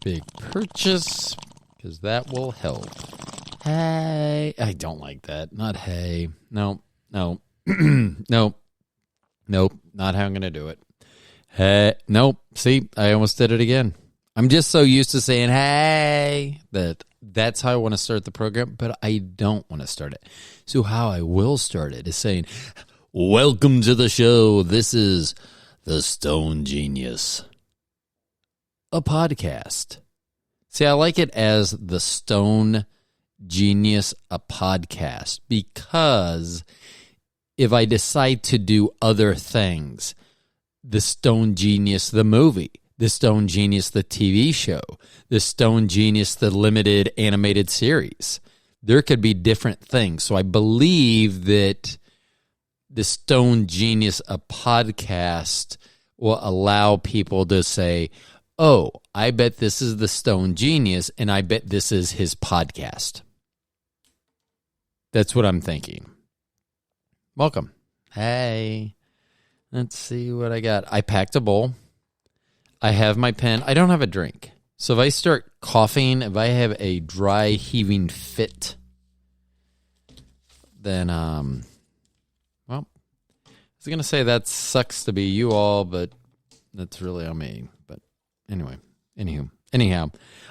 big purchase because that will help. Hey, I don't like that. Not hey. No. Nope. Not how I'm going to do it. Hey, nope. See, I almost did it again. I'm just so used to saying hey that's how I want to start the program, but I don't want to start it. So how I will start it is saying, welcome to the show. This is The Stone Genius, a podcast. See, I like it as The Stone Genius, a podcast, because if I decide to do other things, The Stone Genius, the movie, The Stone Genius, the TV show, The Stone Genius, the limited animated series, there could be different things. So I believe that The Stone Genius, a podcast, will allow people to say, oh, I bet this is The Stone Genius, and I bet this is his podcast. That's what I'm thinking. Welcome. Hey. Let's see what I got. I packed a bowl. I have my pen. I don't have a drink. So if I start coughing, if I have a dry heaving fit, then, well, I was going to say that sucks to be you all, but that's really on me. But anyhow,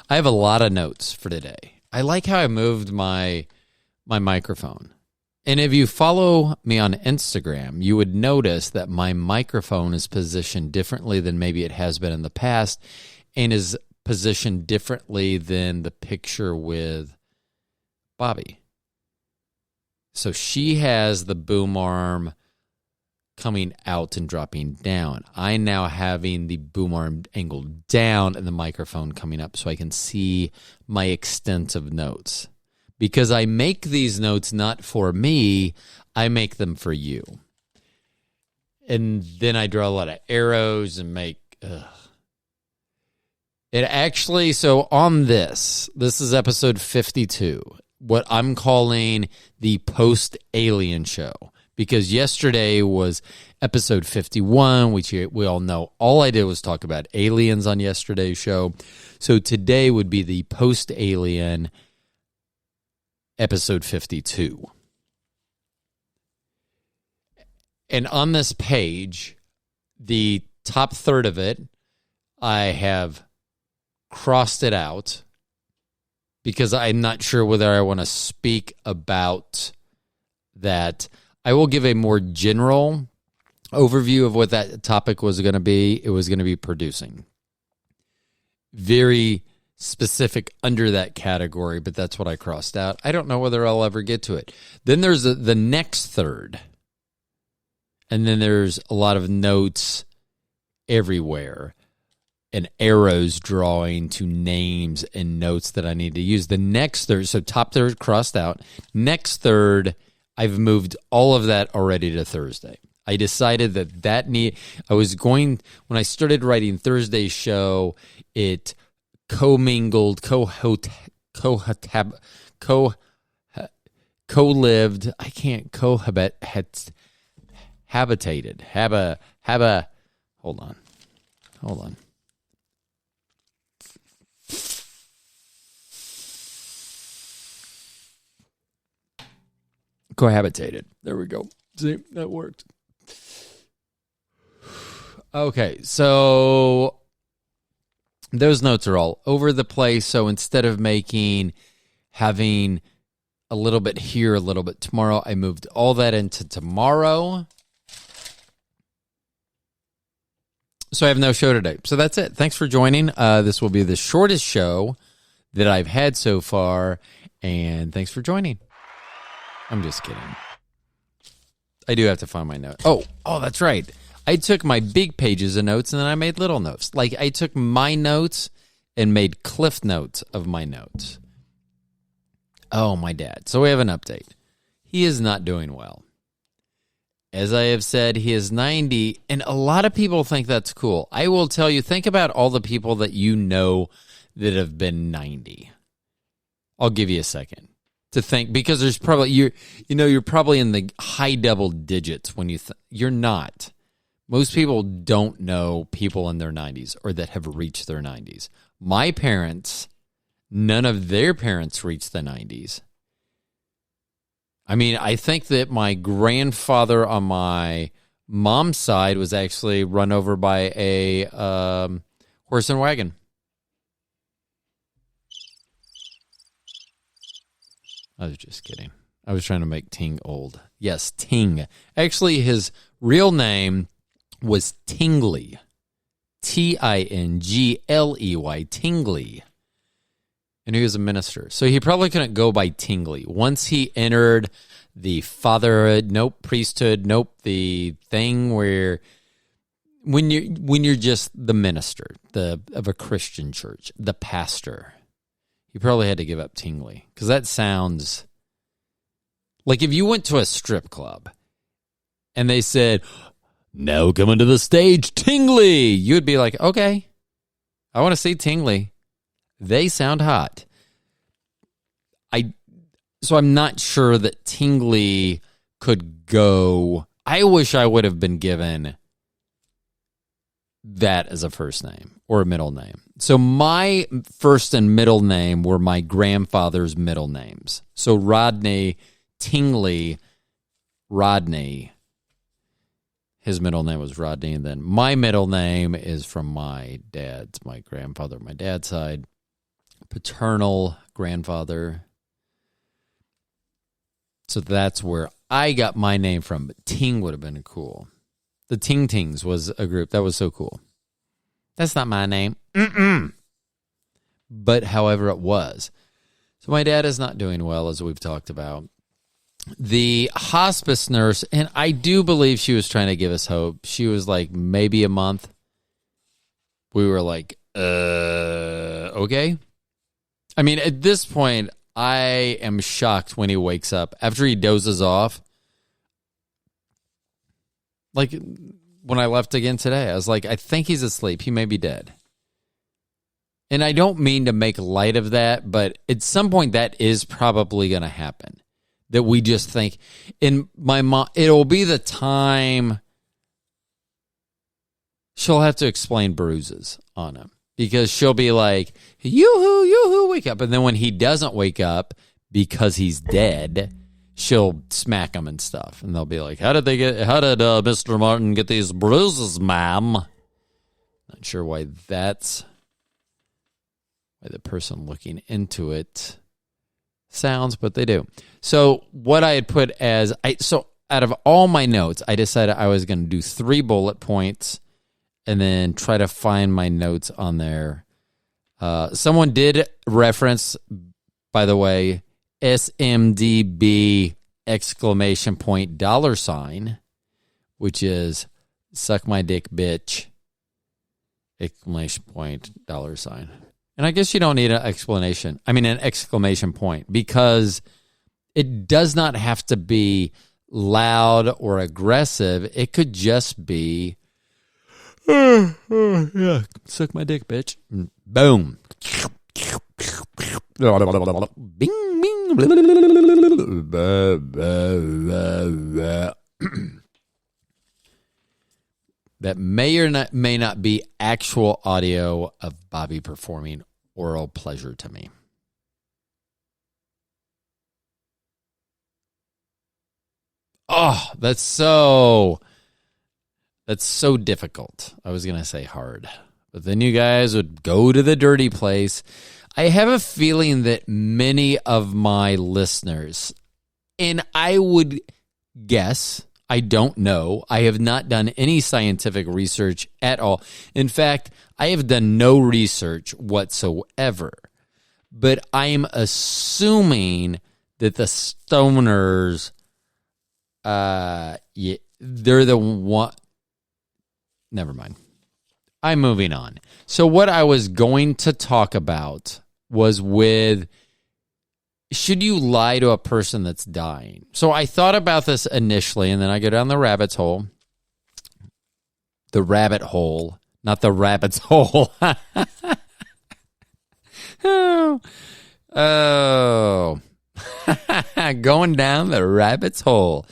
I have a lot of notes for today. I like how I moved my microphone. And if you follow me on Instagram, you would notice that my microphone is positioned differently than maybe it has been in the past, and is positioned differently than the picture with Bobby. So she has the boom arm coming out and dropping down. I now having the boom arm angled down and the microphone coming up so I can see my extensive notes. Because I make these notes not for me, I make them for you. And then I draw a lot of arrows and make... It actually, so on this is episode 52, what I'm calling the post-alien show. Because yesterday was episode 51, which we all know. All I did was talk about aliens on yesterday's show. So today would be the post-alien episode 52. And on this page, the top third of it, I have crossed it out because I'm not sure whether I want to speak about that. I will give a more general overview of what that topic was going to be. It was going to be producing. Very specific under that category, but that's what I crossed out. I don't know whether I'll ever get to it. Then there's the next third, and then there's a lot of notes everywhere and arrows drawing to names and notes that I need to use. The next third, so top third crossed out. Next third, I've moved all of that already to Thursday. I decided when I started writing Thursday's show, it co-mingled, co-lived, I can't habitated, hold on. Cohabitated. There we go. See, that worked. Okay, so those notes are all over the place. So instead of having a little bit here, a little bit tomorrow, I moved all that into tomorrow. So I have no show today. So that's it. Thanks for joining. This will be the shortest show that I've had so far. And thanks for joining. I'm just kidding. I do have to find my notes. Oh, that's right. I took my big pages of notes and then I made little notes. Like I took my notes and made cliff notes of my notes. Oh, my dad. So we have an update. He is not doing well. As I have said, he is 90, and a lot of people think that's cool. I will tell you, think about all the people that you know that have been 90. I'll give you a second to think, because there's probably you're probably in the high double digits when you're not. Most people don't know people in their 90s or that have reached their 90s. my parents, none of their parents reached the 90s. I mean, I think that my grandfather on my mom's side was actually run over by a horse and wagon. I was just kidding. I was trying to make Ting old. Yes, Ting. Actually, his real name was Tingley. Tingley. Tingley. And he was a minister. So he probably couldn't go by Tingley. Once he entered the fatherhood, priesthood, the thing where when you're just the minister of a Christian church, the pastor, he probably had to give up Tingley. Because that sounds like if you went to a strip club and they said, "Now coming to the stage, Tingley," you would be like, "Okay, I want to see Tingley. They sound hot." So I'm not sure that Tingley could go. I wish I would have been given that as a first name or a middle name. So my first and middle name were my grandfather's middle names. So Rodney, Tingley, Rodney. His middle name was Rodney. And then my middle name is from my grandfather, my dad's side, paternal grandfather. So that's where I got my name from. But Ting would have been cool. The Ting Tings was a group. That was so cool. That's not my name. But however it was. So my dad is not doing well, as we've talked about. The hospice nurse, and I do believe she was trying to give us hope. She was like maybe a month. We were like, okay. I mean, at this point, I am shocked when he wakes up. After he dozes off, like when I left again today, I was like, I think he's asleep. He may be dead. And I don't mean to make light of that, but at some point that is probably going to happen. That we just think, in my mom, it'll be the time she'll have to explain bruises on him. Because she'll be like, yoo-hoo, yoo-hoo, wake up. And then when he doesn't wake up because he's dead, she'll smack him and stuff. And they'll be like, how did Mr. Martin get these bruises, ma'am? Not sure why the person looking into it sounds, but they do. So what I had put out of all my notes, I decided I was going to do 3 bullet points and then try to find my notes on there. Someone did reference, by the way, SMDB ! Which is suck my dick, bitch! ! And I guess you don't need an exclamation point, because it does not have to be loud or aggressive. It could just be, yeah, suck my dick, bitch. Boom. Bing, bing. That may not be actual audio of Bobby performing oral pleasure to me. Oh, that's so difficult. I was going to say hard. But then you guys would go to the dirty place. I have a feeling that many of my listeners, and I would guess, I don't know, I have not done any scientific research at all. In fact, I have done no research whatsoever. But I am assuming that the stoners, they're the one. Never mind. I'm moving on. So what I was going to talk about was should you lie to a person that's dying? So I thought about this initially, and then I go down the rabbit's hole. The rabbit hole, not the rabbit's hole. Oh. Going down the rabbit's hole.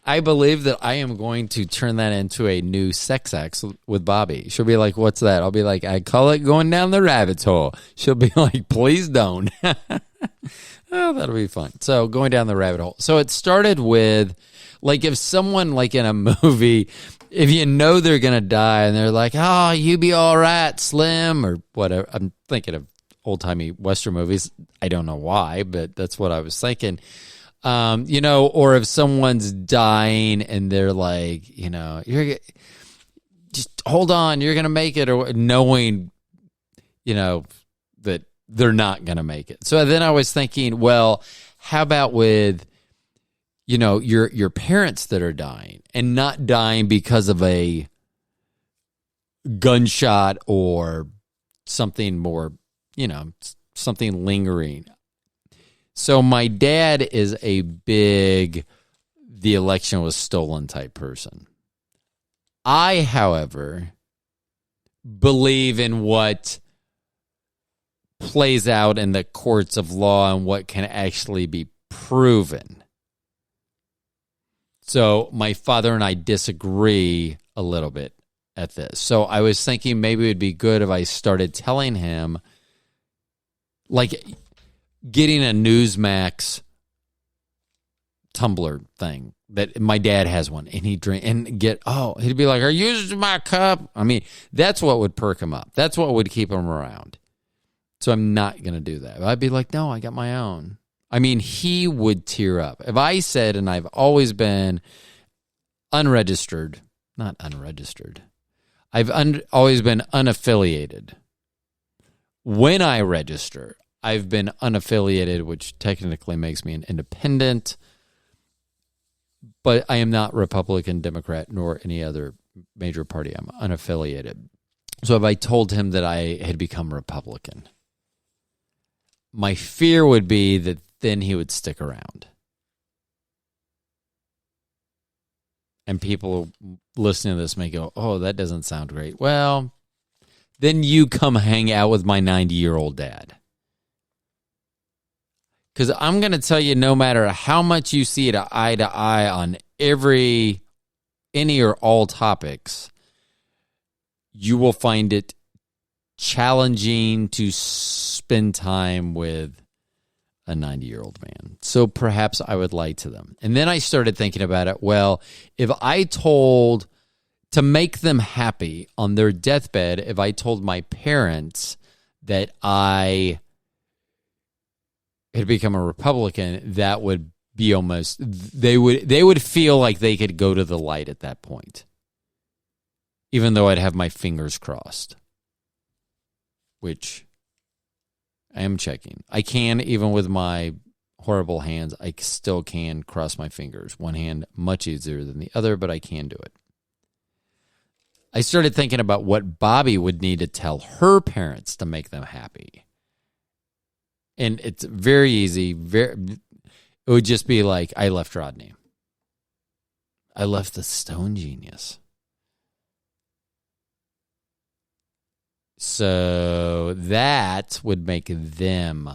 I believe that I am going to turn that into a new sex act with Bobby. She'll be like, what's that? I'll be like, I call it going down the rabbit's hole. She'll be like, please don't. Oh, that'll be fun. So going down the rabbit hole. So it started with, like, if someone, like in a movie, if you know they're going to die and they're like, oh, you be all right, Slim, or whatever. I'm thinking of old-timey Western movies. I don't know why, but that's what I was thinking. Or if someone's dying and they're like, you're just hold on, you're going to make it, or knowing, that they're not going to make it. So then I was thinking, well, how about with, your parents that are dying and not dying because of a gunshot or something more, something lingering. So my dad is a big, the election was stolen type person. I, however, believe in what plays out in the courts of law and what can actually be proven. So my father and I disagree a little bit at this. So I was thinking maybe it would be good if I started telling him, like, getting a Newsmax tumbler thing that my dad has one, and he'd drink and he'd be like, "Are you using my cup?" I mean, that's what would perk him up. That's what would keep him around. So I'm not going to do that. I'd be like, "No, I got my own." I mean, he would tear up if I said, and I've always been unregistered, not unregistered. I've always been unaffiliated. When I register, I've been unaffiliated, which technically makes me an independent, but I am not Republican, Democrat, nor any other major party. I'm unaffiliated. So if I told him that I had become Republican, my fear would be that then he would stick around. And people listening to this may go, oh, that doesn't sound great. Well, then you come hang out with my 90-year-old dad. Because I'm going to tell you, no matter how much you see it eye to eye on any or all topics, you will find it challenging to spend time with a 90-year-old man. So perhaps I would lie to them. And then I started thinking about it. Well, if I told, to make them happy on their deathbed, if I told my parents that I had become a Republican, that would be almost, they would feel like they could go to the light at that point, even though I'd have my fingers crossed, which I am checking. I can, even with my horrible hands, I still can cross my fingers. One hand much easier than the other, but I can do it. I started thinking about what Bobby would need to tell her parents to make them happy. And it's very easy. It would just be like, I left Rodney. I left the Stone Genius. So that would make them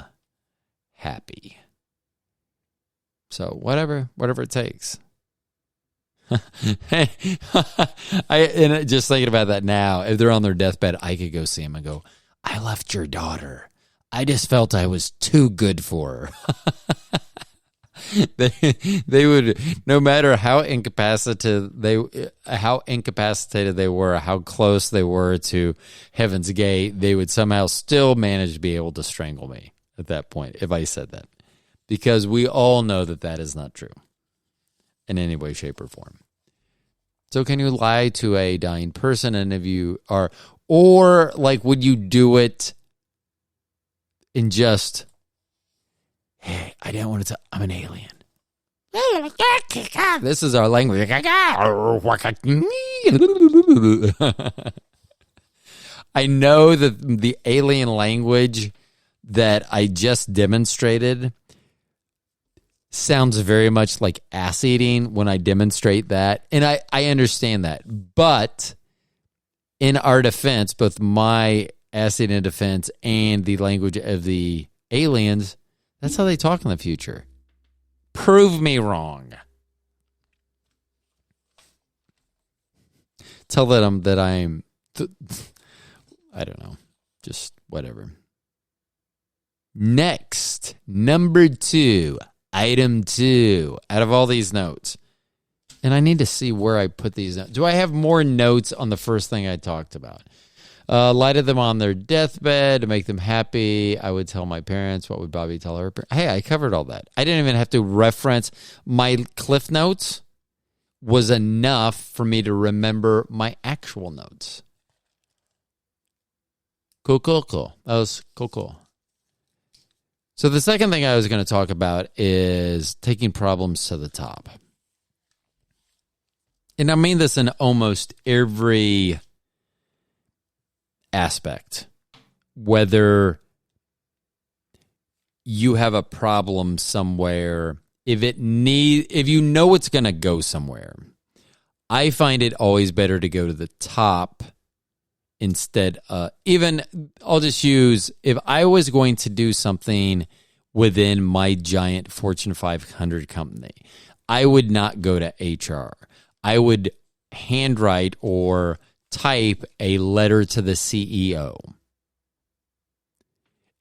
happy. So whatever it takes. And just thinking about that now, if they're on their deathbed, I could go see them and go, I left your daughter. I just felt I was too good for her. They would, no matter how incapacitated they were, how close they were to Heaven's Gate, they would somehow still manage to be able to strangle me at that point if I said that, because we all know that that is not true in any way, shape, or form. So can you lie to a dying person? And if you are, or like, would you do it in just, hey, I didn't want to tell, I'm an alien. This is our language. I know that the alien language that I just demonstrated sounds very much like ass eating when I demonstrate that. And I understand that. But in our defense, both my ass eating defense and the language of the aliens, that's how they talk in the future. Prove me wrong. Tell them that I'm, I don't know, just whatever. Next, number 2, item 2, out of all these notes. And I need to see where I put these notes. Do I have more notes on the first thing I talked about? Lighted them on their deathbed to make them happy. I would tell my parents. What would Bobby tell her? Hey, I covered all that. I didn't even have to reference. My Cliff Notes was enough for me to remember my actual notes. Cool. That was cool. So the second thing I was going to talk about is taking problems to the top. And I mean this in almost every aspect. Whether you have a problem somewhere, if you know it's going to go somewhere, I find it always better to go to the top instead. Even I'll just use, if I was going to do something within my giant Fortune 500 company, I would not go to HR. I would handwrite or type a letter to the CEO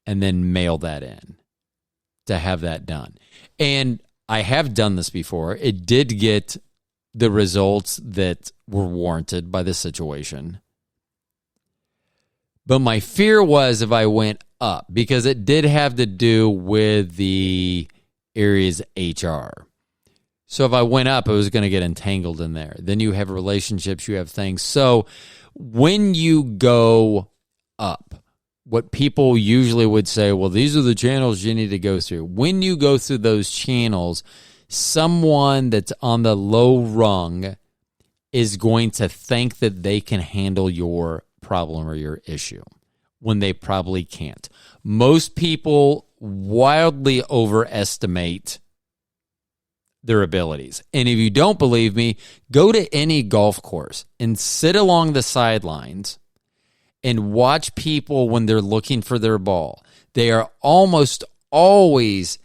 and then mail that in to have that done. And I have done this before. It did get the results that were warranted by the situation. But my fear was if I went up, because it did have to do with the area's HR. So if I went up, I was going to get entangled in there. Then you have relationships, you have things. So when you go up, what people usually would say, well, these are the channels you need to go through. When you go through those channels, someone that's on the low rung is going to think that they can handle your problem or your issue when they probably can't. Most people wildly overestimate their abilities. And if you don't believe me, go to any golf course and sit along the sidelines and watch people when they're looking for their ball. They are almost always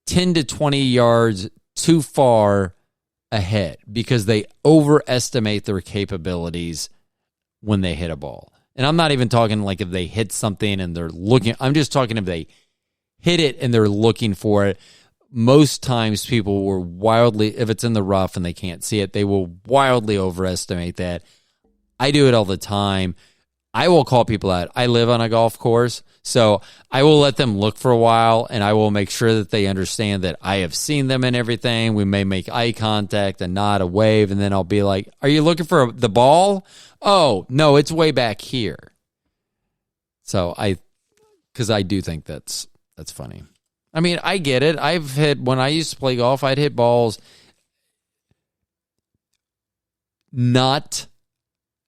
10 to 20 yards too far ahead because they overestimate their capabilities when they hit a ball. And I'm not even talking like if they hit something and they're looking. I'm just talking if they hit it and they're looking for it. Most times people were wildly, if it's in the rough and they can't see it, they will wildly overestimate that. I do it all the time. I will call people out. I live on a golf course, so I will let them look for a while, and I will make sure that they understand that I have seen them and everything. We may make eye contact and nod a wave, and then I'll be like, are you looking for the ball? Oh, no, it's way back here. So because I do think that's funny. I mean, I get it. When I used to play golf, I'd hit balls not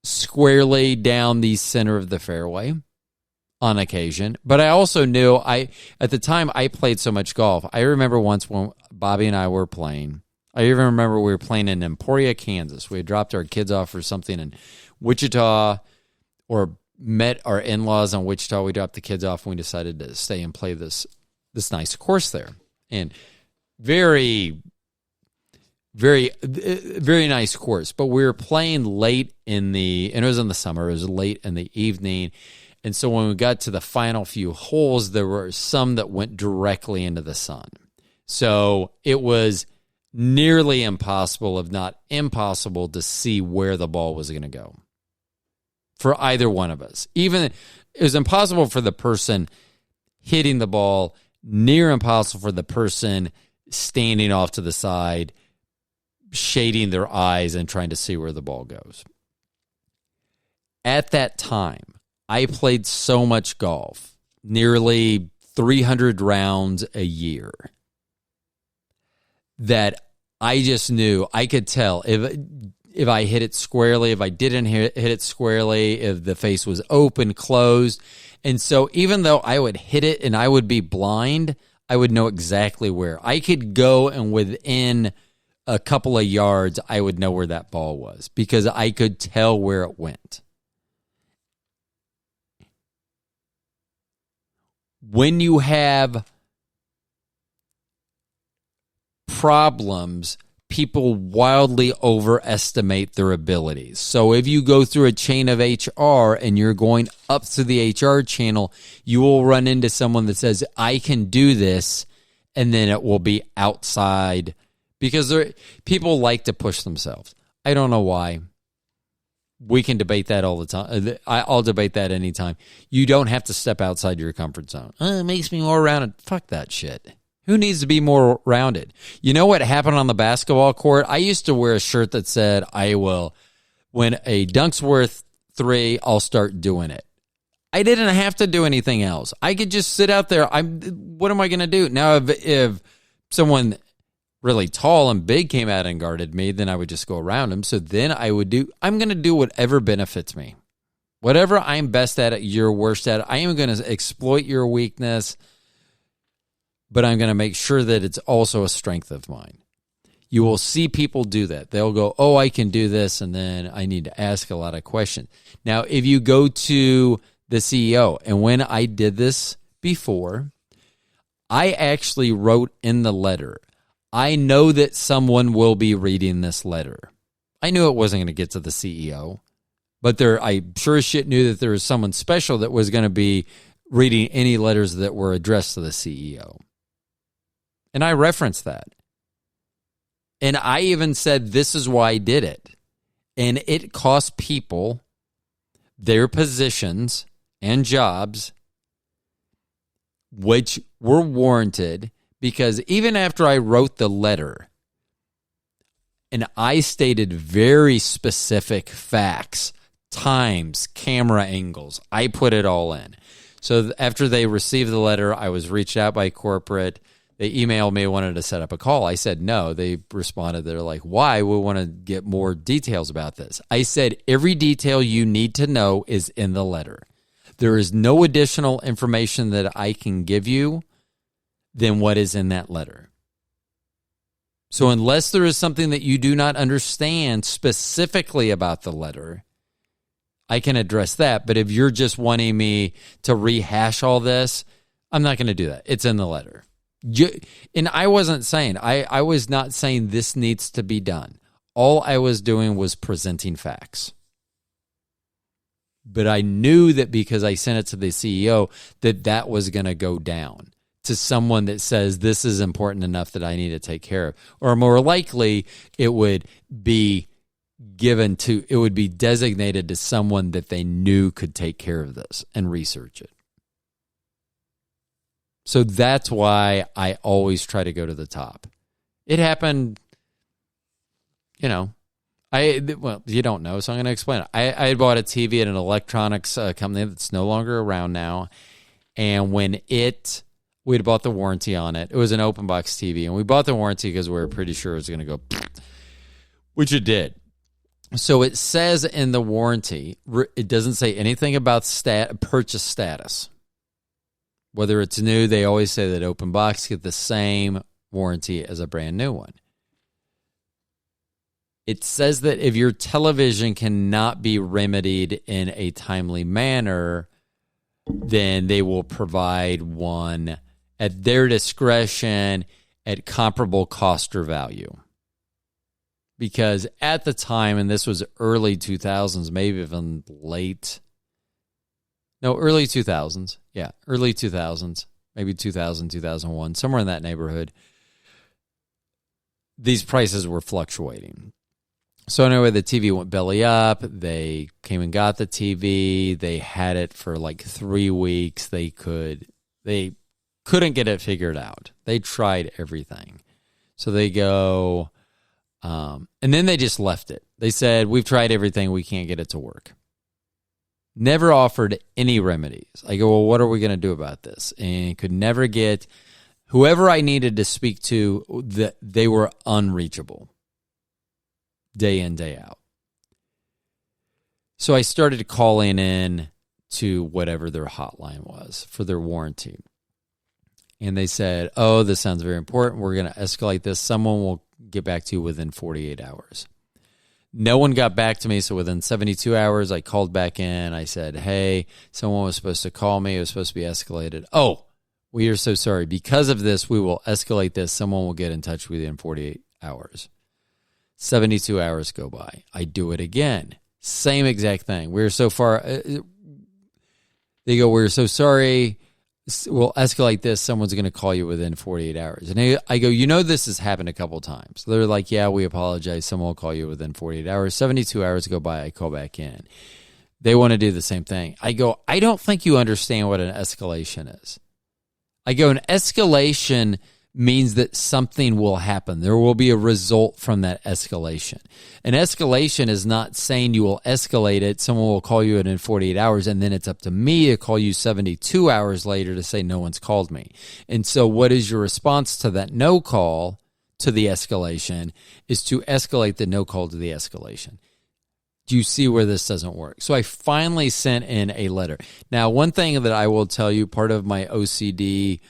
squarely down the center of the fairway on occasion. But I also knew at the time I played so much golf. I remember once when Bobby and I were playing, I even remember we were playing in Emporia, Kansas. We had dropped our kids off for something in Wichita or met our in-laws in Wichita. We dropped the kids off and we decided to stay and play this nice course there. And very, very, very nice course. But we were playing late and it was in the summer. It was late in the evening. And so when we got to the final few holes, there were some that went directly into the sun. So it was nearly impossible, if not impossible, to see where the ball was going to go for either one of us. Even it was impossible for the person hitting the ball, near impossible for the person standing off to the side, shading their eyes and trying to see where the ball goes. At that time, I played so much golf, nearly 300 rounds a year, that I just knew, I could tell if I hit it squarely, if I didn't hit it squarely, if the face was open, closed. And so even though I would hit it and I would be blind, I would know exactly where. I could go and within a couple of yards, I would know where that ball was because I could tell where it went. When you have problems, people wildly overestimate their abilities. So if you go through a chain of HR and you're going up through the HR channel, you will run into someone that says, I can do this, and then it will be outside because people like to push themselves. I don't know why. We can debate that all the time. I'll debate that anytime. You don't have to step outside your comfort zone. It makes me more rounded. Fuck that shit. Who needs to be more rounded? You know what happened on the basketball court? I used to wear a shirt that said, when a dunk's worth 3, I'll start doing it. I didn't have to do anything else. I could just sit out there. What am I going to do? Now, if someone really tall and big came out and guarded me, then I would just go around them. So then I'm going to do whatever benefits me. Whatever I'm best at, you're worst at, I am going to exploit your weakness, but I'm going to make sure that it's also a strength of mine. You will see people do that. They'll go, oh, I can do this, and then I need to ask a lot of questions. Now, if you go to the CEO, and when I did this before, I actually wrote in the letter, I know that someone will be reading this letter. I knew it wasn't going to get to the CEO, but I sure as shit knew that there was someone special that was going to be reading any letters that were addressed to the CEO. And I referenced that. And I even said, this is why I did it. And it cost people their positions and jobs, which were warranted. Because even after I wrote the letter, and I stated very specific facts, times, camera angles, I put it all in. So after they received the letter, I was reached out by corporate. They emailed me, wanted to set up a call. I said no. They responded, they're like, why? We want to get more details about this. I said, every detail you need to know is in the letter. There is no additional information that I can give you than what is in that letter. So unless there is something that you do not understand specifically about the letter, I can address that. But if you're just wanting me to rehash all this, I'm not going to do that. It's in the letter. And I wasn't saying, I was not saying this needs to be done. All I was doing was presenting facts. But I knew that because I sent it to the CEO, that was going to go down to someone that says this is important enough that I need to take care of. Or more likely, it would be designated to someone that they knew could take care of this and research it. So that's why I always try to go to the top. It happened, you don't know, so I'm going to explain it. I had bought a TV at an electronics company that's no longer around now, and we had bought the warranty on it. It was an open box TV, and we bought the warranty because we were pretty sure it was going to go, which it did. So it says in the warranty, it doesn't say anything about purchase status. Whether it's new, they always say that open box get the same warranty as a brand new one. It says that if your television cannot be remedied in a timely manner, then they will provide one at their discretion at comparable cost or value. Because at the time, and this was early 2000s, maybe even early 2000s. Yeah, early 2000s, maybe 2000, 2001, somewhere in that neighborhood. These prices were fluctuating. So anyway, the TV went belly up. They came and got the TV. They had it for like 3 weeks. They couldn't get it figured out. They tried everything. So they go, and then they just left it. They said, we've tried everything. We can't get it to work. Never offered any remedies. I go, well, what are we going to do about this? And could never get whoever I needed to speak to, they were unreachable day in, day out. So I started calling in to whatever their hotline was for their warranty. And they said, oh, this sounds very important. We're going to escalate this. Someone will get back to you within 48 hours. No one got back to me, so within 72 hours, I called back in. I said, hey, someone was supposed to call me. It was supposed to be escalated. Oh, we are so sorry. Because of this, we will escalate this. Someone will get in touch with you in 48 hours. 72 hours go by. I do it again. Same exact thing. We're so far. They go, we're so sorry. We'll escalate this. Someone's going to call you within 48 hours. And I go, this has happened a couple times. They're like, yeah, we apologize. Someone will call you within 48 hours. 72 hours go by. I call back in. They want to do the same thing. I go, I don't think you understand what an escalation is. I go, an escalation means that something will happen. There will be a result from that escalation. An escalation is not saying you will escalate it, someone will call you in 48 hours, and then it's up to me to call you 72 hours later to say no one's called me. And so what is your response to that no call to the escalation is to escalate the no call to the escalation. Do you see where this doesn't work? So I finally sent in a letter. Now, one thing that I will tell you, part of my OCD,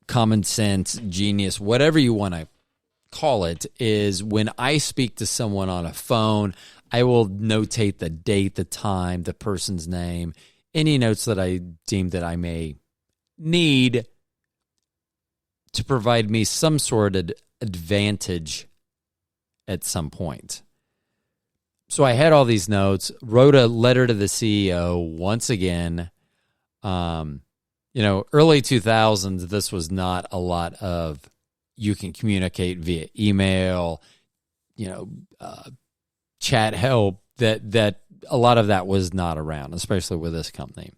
common sense, genius, whatever you want to call it, is when I speak to someone on a phone, I will notate the date, the time, the person's name, any notes that I deem that I may need to provide me some sort of advantage at some point. So I had all these notes, wrote a letter to the CEO once again. Early 2000s, this was not a lot of you can communicate via email, chat help, that a lot of that was not around, especially with this company.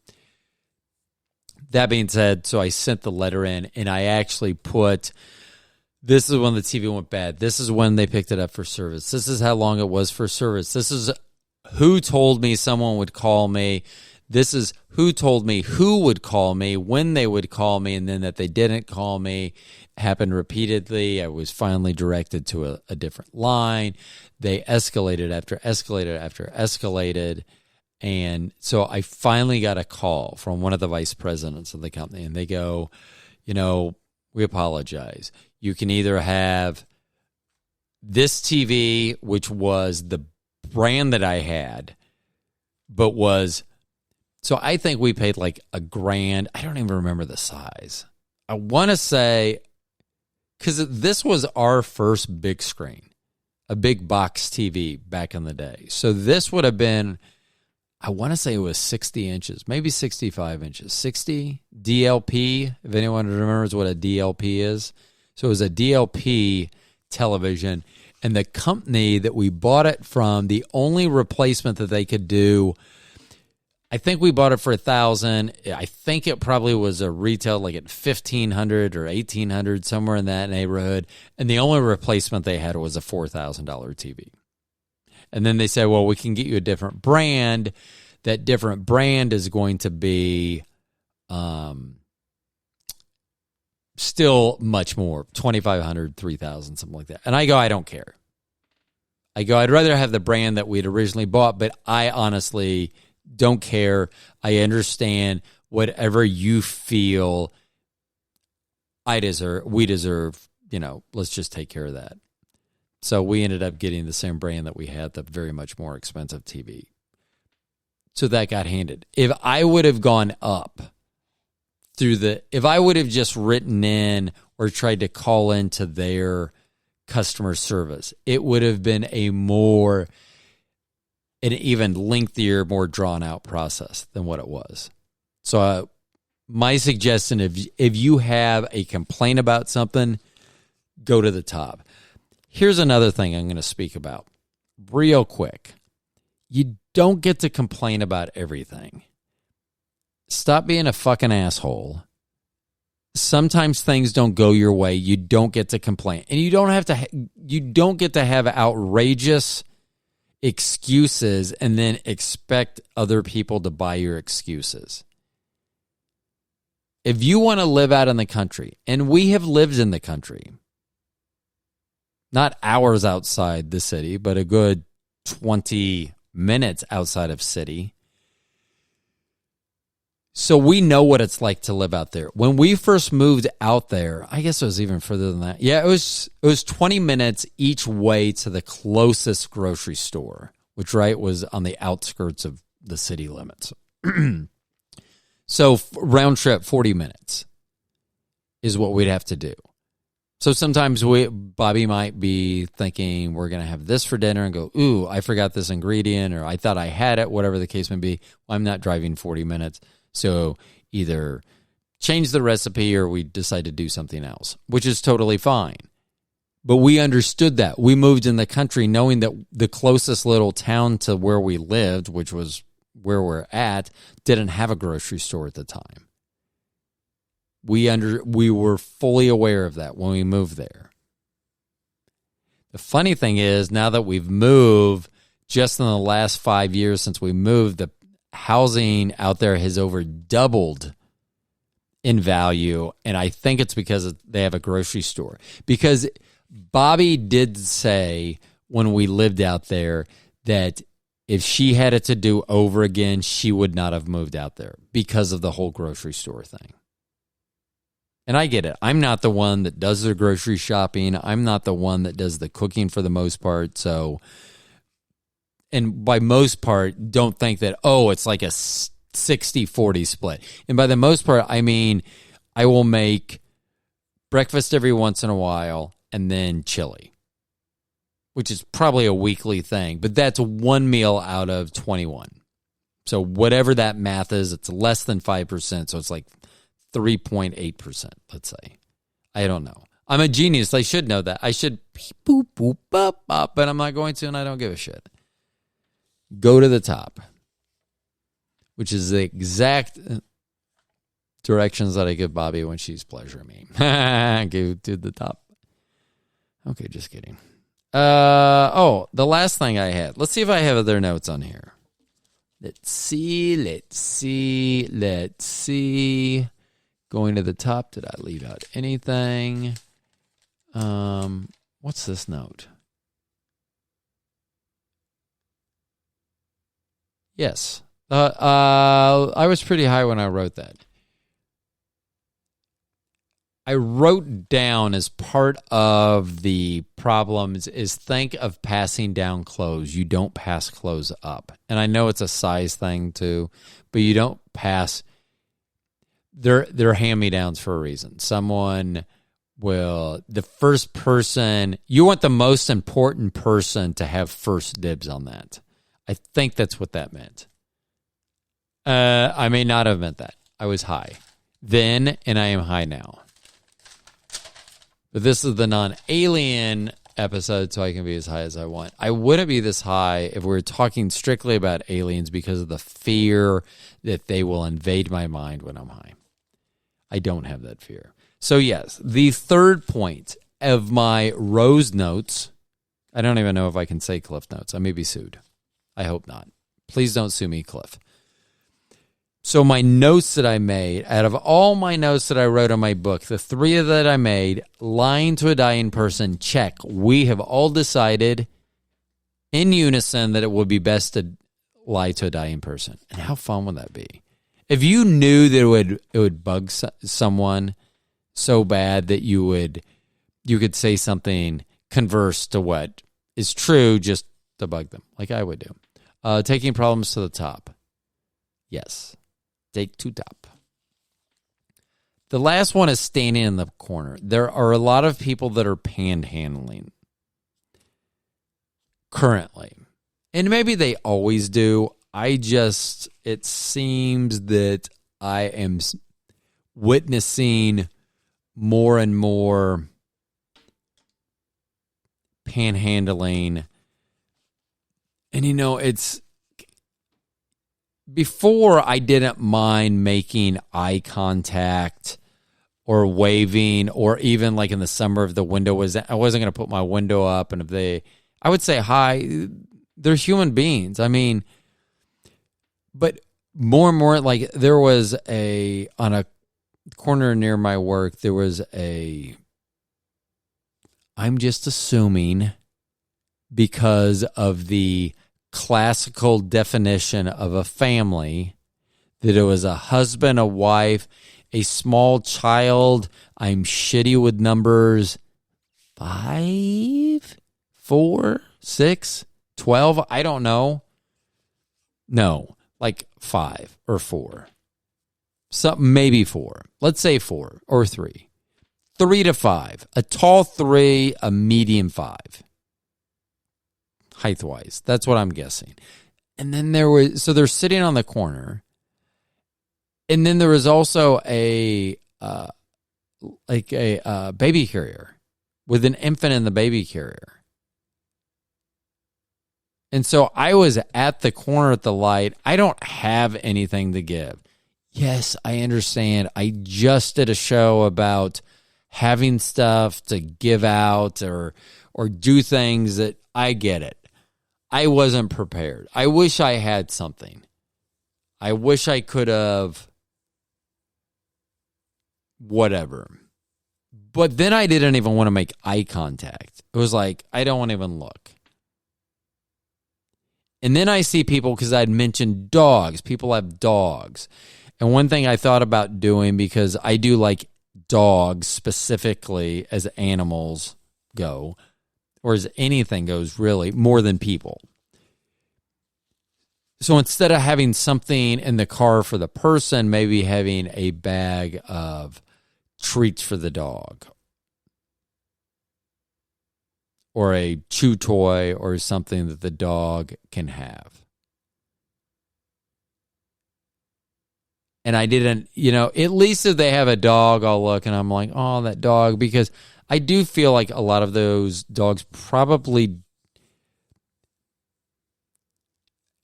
That being said, so I sent the letter in and I actually put, this is when the TV went bad. This is when they picked it up for service. This is how long it was for service. This is who told me someone would call me. This is who told me who would call me, when they would call me, and then that they didn't call me. Happened repeatedly. I was finally directed to a different line. They escalated after escalated after escalated. And so I finally got a call from one of the vice presidents of the company, and they go, we apologize. You can either have this TV, which was the brand that I had, but was... So I think we paid like $1,000. I don't even remember the size. I want to say, because this was our first big screen, a big box TV back in the day. So this would have been, I want to say it was 60 inches, maybe 65 inches, 60 DLP, if anyone remembers what a DLP is. So it was a DLP television, and the company that we bought it from, the only replacement that they could do, I think we bought it for $1,000. I think it probably was a retail like at $1,500 or $1,800, somewhere in that neighborhood. And the only replacement they had was a $4,000 TV. And then they said, well, we can get you a different brand. That different brand is going to be still much more, $2,500, $3,000, something like that. And I go, I don't care. I go, I'd rather have the brand that we'd originally bought, but I honestly don't care. I understand whatever you feel we deserve, let's just take care of that. So we ended up getting the same brand that we had, the very much more expensive TV. So that got handed. If I would have gone up if I would have just written in or tried to call into their customer service, it would have been an even lengthier, more drawn-out process than what it was. So my suggestion, if you have a complaint about something, go to the top. Here's another thing I'm going to speak about real quick. You don't get to complain about everything. Stop being a fucking asshole. Sometimes things don't go your way. You don't get to complain. And you don't get to have outrageous excuses and then expect other people to buy your excuses. If you want to live out in the country, and we have lived in the country, not hours outside the city, but a good 20 minutes outside of city. So we know what it's like to live out there. When we first moved out there, I guess it was even further than that. Yeah, it was 20 minutes each way to the closest grocery store, which was on the outskirts of the city limits. So round trip, 40 minutes is what we'd have to do. So sometimes Bobby might be thinking we're going to have this for dinner and go, ooh, I forgot this ingredient, or I thought I had it, whatever the case may be. Well, I'm not driving 40 minutes. So either change the recipe or we decide to do something else, which is totally fine. But we understood that. We moved in the country knowing that the closest little town to where we lived, which was where we're at, didn't have a grocery store at the time. We were fully aware of that when we moved there. The funny thing is, now that we've moved, just in the last 5 years since we moved, the housing out there has over doubled in value, and I think it's because they have a grocery store. Because Bobby did say when we lived out there that if she had it to do over again, she would not have moved out there because of the whole grocery store thing. And I get it. I'm not the one that does the grocery shopping. I'm not the one that does the cooking for the most part. So, and by most part, don't think that, oh, it's like a 60-40 split. And by the most part, I mean, I will make breakfast every once in a while and then chili, which is probably a weekly thing. But that's one meal out of 21. So whatever that math is, it's less than 5%. So it's like 3.8%, let's say. I don't know. I'm a genius. I should know that. I should boop, boop, bop, bop, but I'm not going to, and I don't give a shit. Go to the top, which is the exact directions that I give Bobby when she's pleasuring me. Go to the top. Okay, just kidding. The last thing I had. Let's see if I have other notes on here. Let's see. Going to the top, did I leave out anything? What's this note? Yes. I was pretty high when I wrote that. I wrote down as part of the problems is think of passing down clothes. You don't pass clothes up. And I know it's a size thing too, but you don't pass. They're hand-me-downs for a reason. Someone will, the first person, you want the most important person to have first dibs on that. I think that's what that meant. I may not have meant that. I was high then, and I am high now. But this is the non-alien episode, so I can be as high as I want. I wouldn't be this high if we were talking strictly about aliens because of the fear that they will invade my mind when I'm high. I don't have that fear. So yes, the third point of my Rose notes, I don't even know if I can say Cliff notes. I may be sued. I hope not. Please don't sue me, Cliff. So my notes that I made, out of all my notes that I wrote on my book, the three that I made, lying to a dying person, check. We have all decided in unison that it would be best to lie to a dying person. And how fun would that be? If you knew that it would bug someone so bad that you could say something converse to what is true just to bug them, like I would do. Taking problems to the top. Yes. Take to top. The last one is standing in the corner. There are a lot of people that are panhandling currently. And maybe they always do. It seems that I am witnessing more and more panhandling. And it's before I didn't mind making eye contact or waving, or even like in the summer if the window I wasn't going to put my window up, and I would say hi. They're human beings. I mean, but more and more, like there was on a corner near my work, there was I'm just assuming because of the classical definition of a family, that it was a husband, a wife, a small child. I'm shitty with numbers. 5, 4, 6, 12. I don't know. No, like 5 or 4. Maybe 4. Let's say 4 or 3. 3 to 5. A tall 3, a medium 5. Height-wise. That's what I'm guessing. And then so they're sitting on the corner. And then there was also a baby carrier with an infant in the baby carrier. And so I was at the corner at the light. I don't have anything to give. Yes, I understand. I just did a show about having stuff to give out or do things that I get it. I wasn't prepared. I wish I had something. I wish I could have whatever. But then I didn't even want to make eye contact. It was like, I don't want to even look. And then I see people, because I'd mentioned dogs. People have dogs. And one thing I thought about doing, because I do like dogs specifically as animals go, or as anything goes really, more than people. So instead of having something in the car for the person, maybe having a bag of treats for the dog. Or a chew toy or something that the dog can have. And I didn't, at least if they have a dog, I'll look and I'm like, oh, that dog. Because I do feel like a lot of those dogs probably,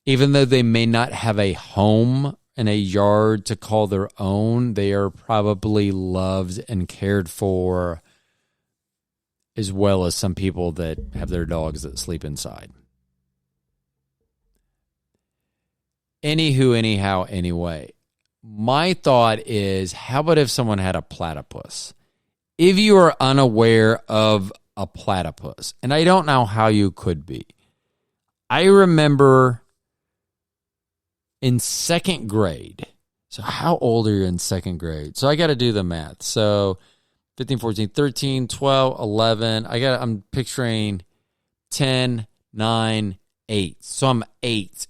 even though they may not have a home and a yard to call their own, they are probably loved and cared for, as well as some people that have their dogs that sleep inside. Anyway, my thought is, how about if someone had a platypus? If you are unaware of a platypus, and I don't know how you could be, I remember in second grade. So how old are you in second grade? So I got to do the math. So 15, 14, 13, 12, 11. I'm picturing 10, 9, 8. So I'm 8,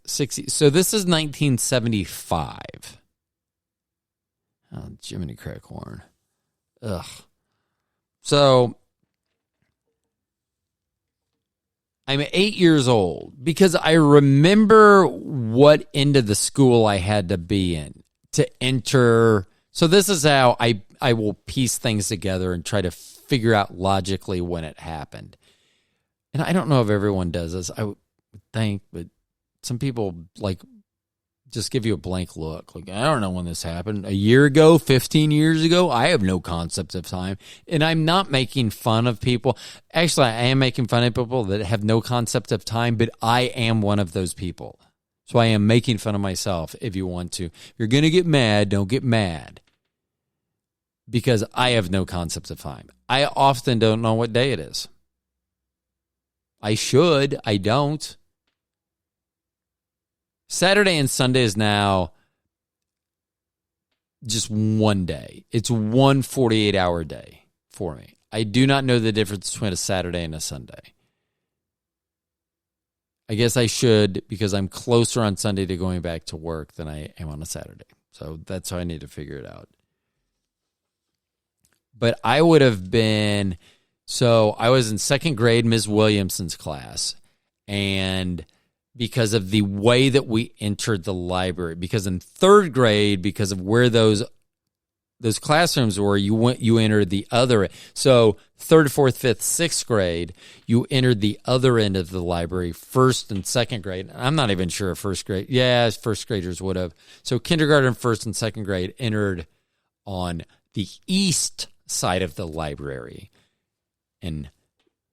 60. So this is 1975. Oh, Jiminy Crackhorn. Ugh. So I'm 8 years old because I remember what end of the school I had to be in to enter. So this is how I will piece things together and try to figure out logically when it happened. And I don't know if everyone does this, I would think, but some people just give you a blank look. Like, I don't know when this happened. A year ago, 15 years ago, I have no concept of time. And I'm not making fun of people. Actually, I am making fun of people that have no concept of time, but I am one of those people. So I am making fun of myself if you want to. If you're going to get mad, don't get mad. Because I have no concept of time. I often don't know what day it is. I should. I don't. Saturday and Sunday is now just one day. It's one 48-hour day for me. I do not know the difference between a Saturday and a Sunday. I guess I should, because I'm closer on Sunday to going back to work than I am on a Saturday. So that's how I need to figure it out. But I would have been, so I was in second grade, Ms. Williamson's class, and because of the way that we entered the library, because in third grade, because of where those classrooms were, you entered the other. So third, fourth, fifth, sixth grade, you entered the other end of the library, first and second grade. I'm not even sure if first grade. Yeah, first graders would have. So kindergarten, first, and second grade entered on the east side of the library, and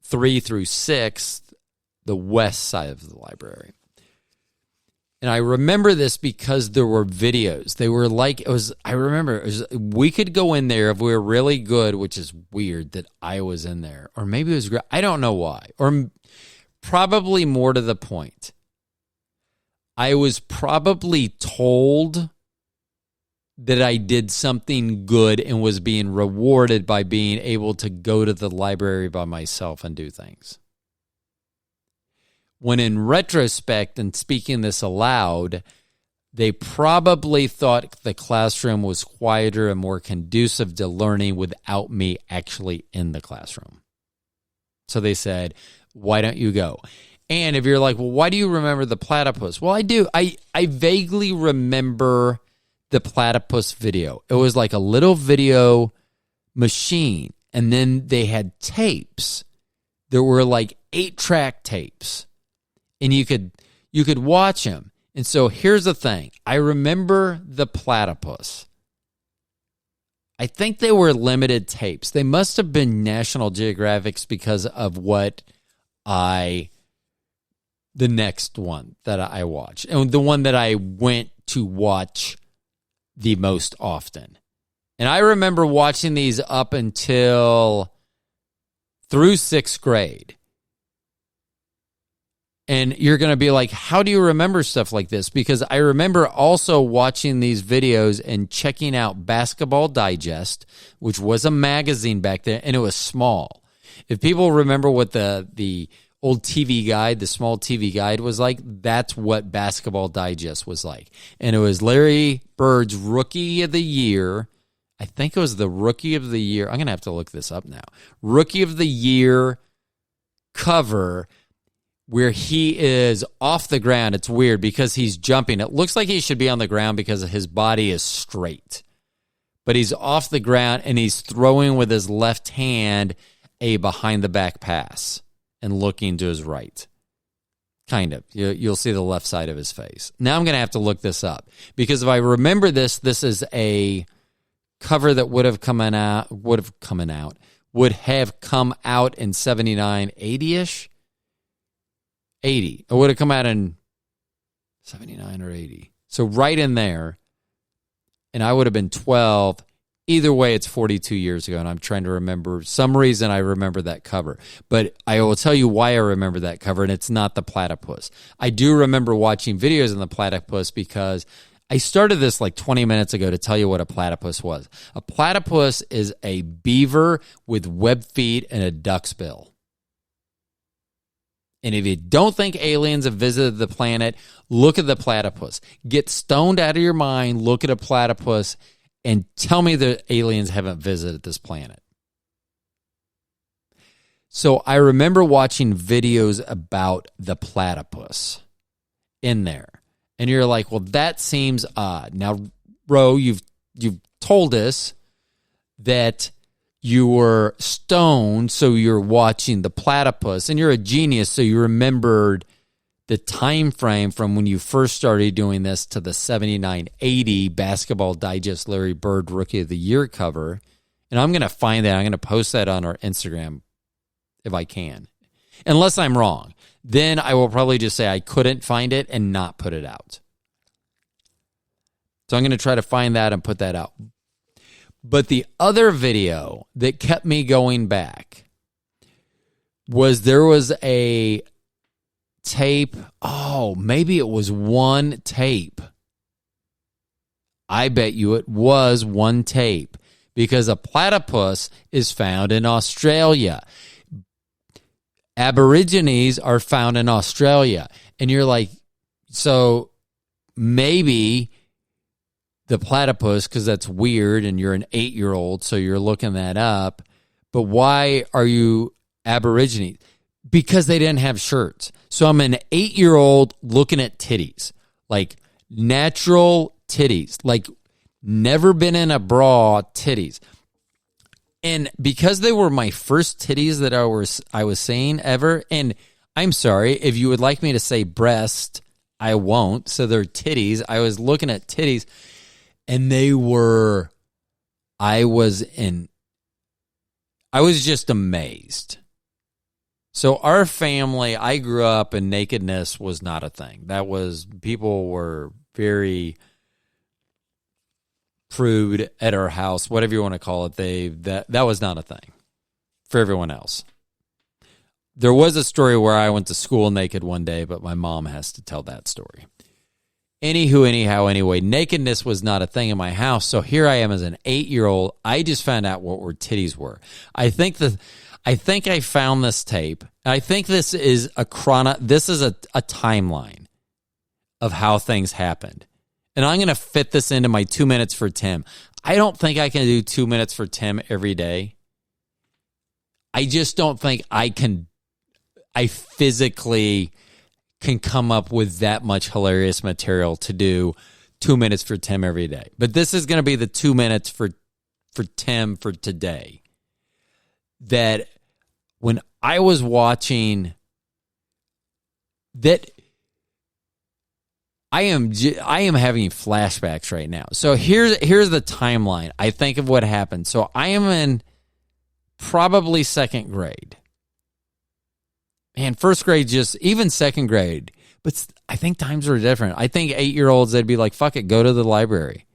3 through 6, the west side of the library. And I remember this because there were videos. They were like, we could go in there if we were really good, which is weird that I was in there. Or maybe it was great. I don't know why. Or probably more to the point, I was probably told that I did something good and was being rewarded by being able to go to the library by myself and do things. When in retrospect and speaking this aloud, They probably thought the classroom was quieter and more conducive to learning without me actually in the classroom. So they said, why don't you go? And if you're like, well, why do you remember the platypus? Well, I do. I vaguely remember the platypus video. It was like a little video machine. And then they had tapes. There were like 8-track tapes. And you could watch them. And so here's the thing. I remember the platypus. I think they were limited tapes. They must have been National Geographics because of the next one that I watched. And the one that I went to watch the most often. And I remember watching these up until through 6th grade. And you're going to be like, how do you remember stuff like this? Because I remember also watching these videos and checking out Basketball Digest, which was a magazine back then, and it was small. If people remember what the old TV guide, the small TV guide was like, that's what Basketball Digest was like. And it was Larry Bird's Rookie of the Year. I think it was the Rookie of the Year. I'm going to have to look this up now. Rookie of the Year cover where he is off the ground. It's weird because he's jumping. It looks like he should be on the ground because his body is straight. But he's off the ground and he's throwing with his left hand a behind-the-back pass and looking to his right. Kind of. You'll see the left side of his face. Now I'm going to have to look this up because if I remember this is a cover that would have come out in 79, 80-ish. 80. It would have come out in 79 or 80. So right in there. And I would have been 12. Either way, it's 42 years ago, and I'm trying to remember. Some reason I remember that cover. But I will tell you why I remember that cover, and it's not the platypus. I do remember watching videos on the platypus because I started this like 20 minutes ago to tell you what a platypus was. A platypus is a beaver with webbed feet and a duck's bill. And if you don't think aliens have visited the planet, look at the platypus. Get stoned out of your mind, look at a platypus, and tell me the aliens haven't visited this planet. So I remember watching videos about the platypus in there. And you're like, well, that seems odd. Now, Ro, you've told us that you were stoned, so you're watching the platypus, and you're a genius, so you remembered the time frame from when you first started doing this to the 79-80 Basketball Digest Larry Bird Rookie of the Year cover. And I'm going to find that. I'm going to post that on our Instagram if I can. Unless I'm wrong. Then I will probably just say I couldn't find it and not put it out. So I'm going to try to find that and put that out. But the other video that kept me going back was there was a tape. Oh, maybe it was one tape. I bet you it was one tape because a platypus is found in Australia. Aborigines are found in Australia. And you're like, so maybe the platypus, because that's weird, and you're an 8-year-old, so you're looking that up. But why are you Aborigines? Because they didn't have shirts. So I'm an 8-year-old looking at titties, like natural titties, like never been in a bra titties. And because they were my first titties that I was seeing ever, and I'm sorry, if you would like me to say breast, I won't. So they're titties. I was looking at titties. And I was just amazed. So our family, I grew up and nakedness was not a thing. People were very prude at our house, whatever you want to call it. That was not a thing for everyone else. There was a story where I went to school naked one day, but my mom has to tell that story. Anyway, nakedness was not a thing in my house. So here I am as an 8-year-old. I just found out what titties were. I think I found this tape. I think this is a timeline of how things happened. and I'm going to fit this into my 2 minutes for Tim. I don't think I can do 2 minutes for Tim every day. I just don't think I physically can come up with that much hilarious material to do 2 minutes for Tim every day. But this is going to be the 2 minutes for Tim for today. That when I was watching that, I am having flashbacks right now. So here's the timeline. I think of what happened. So I am in probably second grade. Man, first grade, just even second grade. But I think times were different. I think 8-year-olds, they'd be like, fuck it, go to the library.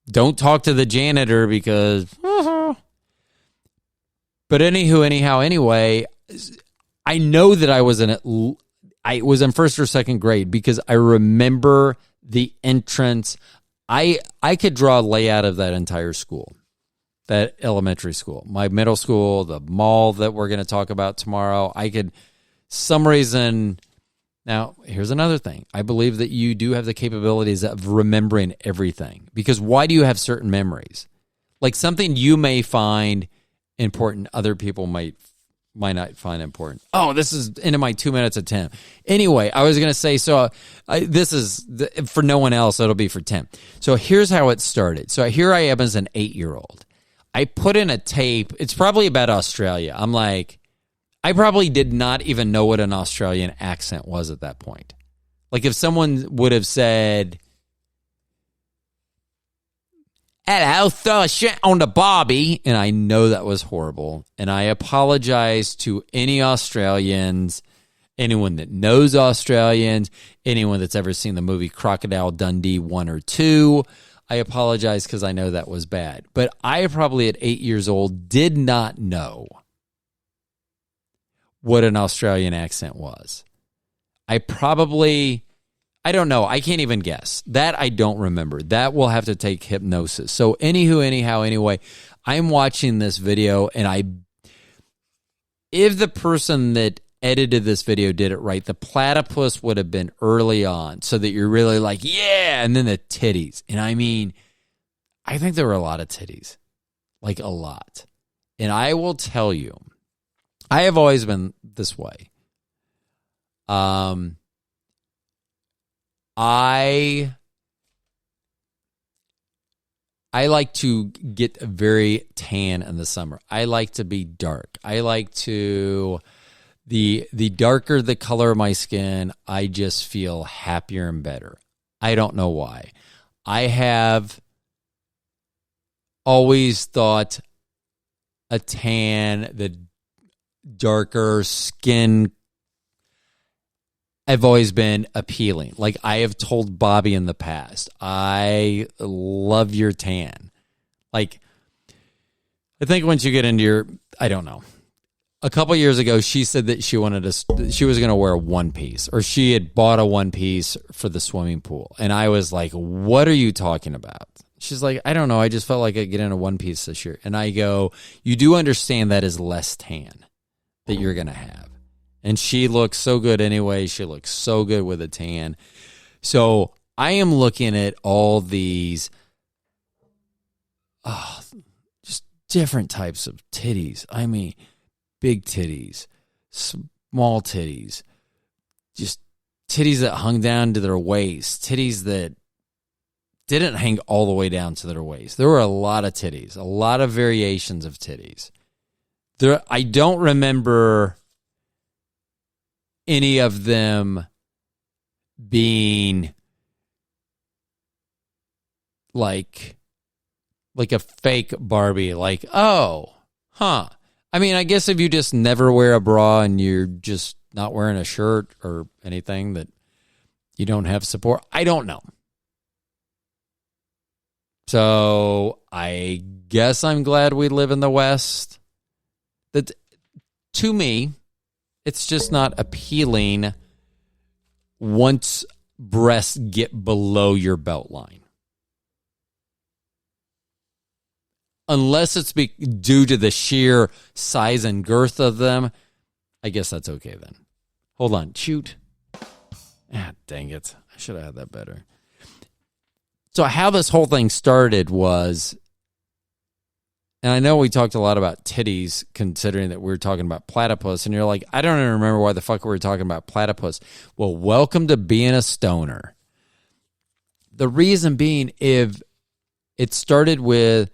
Don't talk to the janitor because... But anyway, I know that I was in first or second grade because I remember the entrance. I could draw a layout of that entire school, that elementary school, my middle school, the mall that we're going to talk about tomorrow. I could, some reason. Now, here's another thing. I believe that you do have the capabilities of remembering everything, because why do you have certain memories? Like something you may find important, other people might not find important. Oh, this is into my 2 minutes of Tim. Anyway, I was going to say, so this is for no one else. It'll be for Tim. So here's how it started. So here I am as an 8-year-old. I put in a tape. It's probably about Australia. I'm like, I probably did not even know what an Australian accent was at that point. Like if someone would have said, hello, throw a shit on the Bobby. And I know that was horrible. And I apologize to any Australians, anyone that knows Australians, anyone that's ever seen the movie Crocodile Dundee 1 or 2. I apologize because I know that was bad. But I probably at 8 years old did not know what an Australian accent was. I don't know. I can't even guess. That I don't remember. That will have to take hypnosis. So anyway, I'm watching this video, and if the person that edited this video did it right, the platypus would have been early on so that you're really like, yeah, and then the titties. And I mean, I think there were a lot of titties, like a lot. And I will tell you, I have always been this way. I like to get very tan in the summer. I like to be dark. I like to, the darker the color of my skin, I just feel happier and better. I don't know why. I have always thought a tan, the darker skin, I've always been appealing. Like I have told Bobby in the past, I love your tan. Like, I think once you get into I don't know. A couple years ago, she said that she was going to wear a one piece, or she had bought a one piece for the swimming pool. And I was like, what are you talking about? She's like, I don't know. I just felt like I'd get in a one piece this year. And I go, you do understand that is less tan that you're going to have. And she looks so good anyway. She looks so good with a tan. So I am looking at all these just different types of titties. I mean, big titties, small titties, just titties that hung down to their waist, titties that didn't hang all the way down to their waist. There were a lot of titties, a lot of variations of titties. I don't remember any of them being like a fake Barbie, like, oh, huh. I mean, I guess if you just never wear a bra and you're just not wearing a shirt or anything, that you don't have support. I don't know. So I guess I'm glad we live in the West. That, to me, it's just not appealing once breasts get below your belt line. Unless it's due to the sheer size and girth of them, I guess that's okay then. Hold on. Shoot. Ah, dang it. I should have had that better. So how this whole thing started was, and I know we talked a lot about titties, considering that we were talking about platypus, and you're like, I don't even remember why the fuck we were talking about platypus. Well, welcome to being a stoner. The reason being, if it started with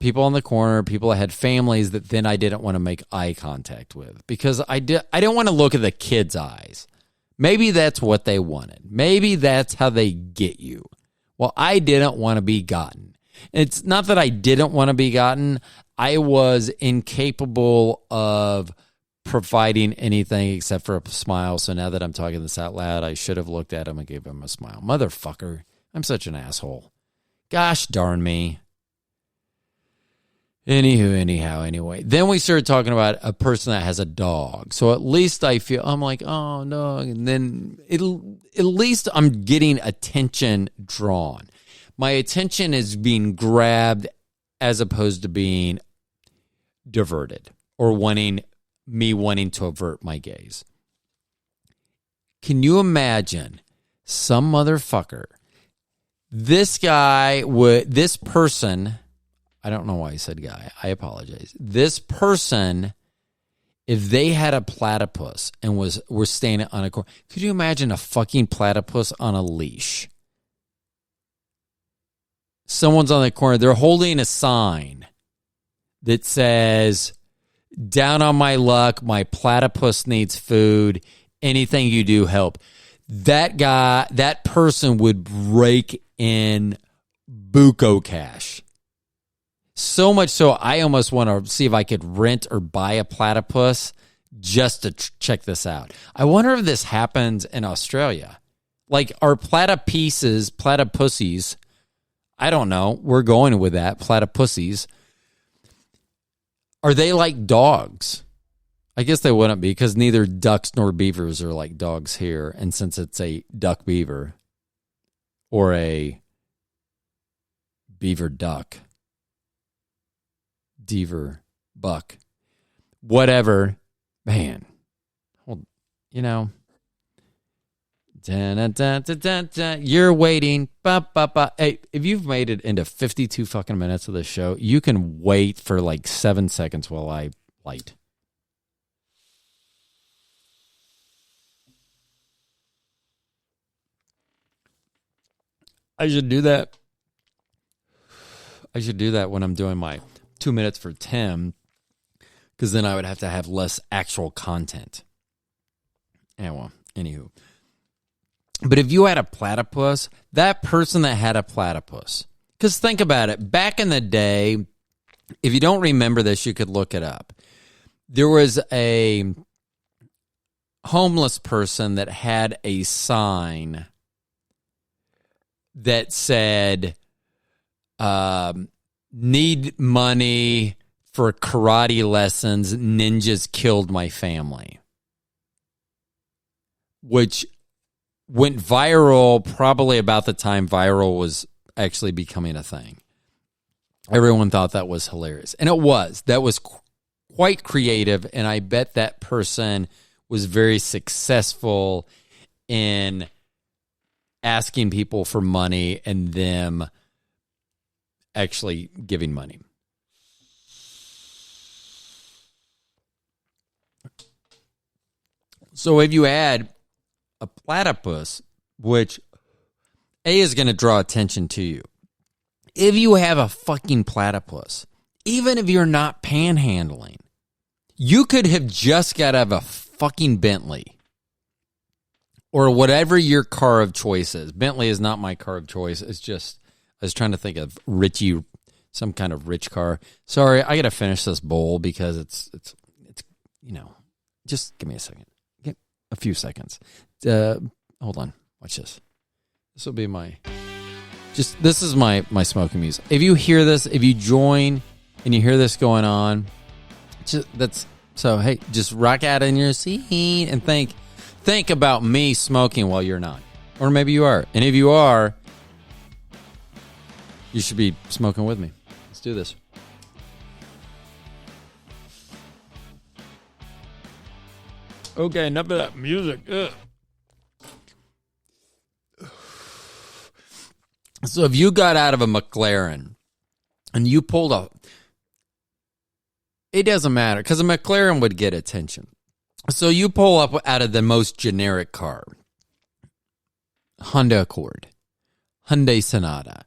people on the corner, people that had families that then I didn't want to make eye contact with, because I didn't want to look at the kids' eyes. Maybe that's what they wanted. Maybe that's how they get you. Well, I didn't want to be gotten. It's not that I didn't want to be gotten. I was incapable of providing anything except for a smile. So now that I'm talking this out loud, I should have looked at him and gave him a smile. Motherfucker, I'm such an asshole. Gosh darn me. Anyway. Then we started talking about a person that has a dog. So at least I'm like, oh, no. And then at least I'm getting attention drawn. My attention is being grabbed as opposed to being diverted or wanting to avert my gaze. Can you imagine some motherfucker, this person, I don't know why I said guy, I apologize. This person, if they had a platypus and were standing on a corner, could you imagine a fucking platypus on a leash? Someone's on the corner, they're holding a sign that says, down on my luck, my platypus needs food, anything you do help. That person would break in buco cash. So much so, I almost want to see if I could rent or buy a platypus just to check this out. I wonder if this happens in Australia. Like, are platypussies, I don't know, we're going with that, platypussies, are they like dogs? I guess they wouldn't be, because neither ducks nor beavers are like dogs here. And since it's a duck beaver or a beaver duck, deaver buck, whatever, man, you're waiting. Hey, if you've made it into 52 fucking minutes of the show, you can wait for like 7 seconds while I light. I should do that. I should do that when I'm doing my 2 minutes for Tim, because then I would have to have less actual content. Anywho. But if you had a platypus, that person that had a platypus, because think about it, back in the day, if you don't remember this, you could look it up. There was a homeless person that had a sign that said, need money for karate lessons, ninjas killed my family. Which went viral probably about the time viral was actually becoming a thing. Everyone thought that was hilarious. And it was. That was quite creative, and I bet that person was very successful in asking people for money and them actually giving money. So if you add a platypus, which A is going to draw attention to you. If you have a fucking platypus, even if you're not panhandling, you could have just got to have a fucking Bentley or whatever your car of choice is. Bentley is not my car of choice. It's just, I was trying to think of Richie, some kind of rich car. Sorry, I got to finish this bowl because it's just give me a second. Get a few seconds. Hold on. Watch this. This will be this is my smoking music. If you hear this, if you join and you hear this going on, hey, just rock out in your seat and think about me smoking while you're not. Or maybe you are. And if you are, you should be smoking with me. Let's do this. Okay, enough of that music. Ugh. So if you got out of a McLaren and you pulled up, it doesn't matter because a McLaren would get attention. So you pull up out of the most generic car, Honda Accord, Hyundai Sonata,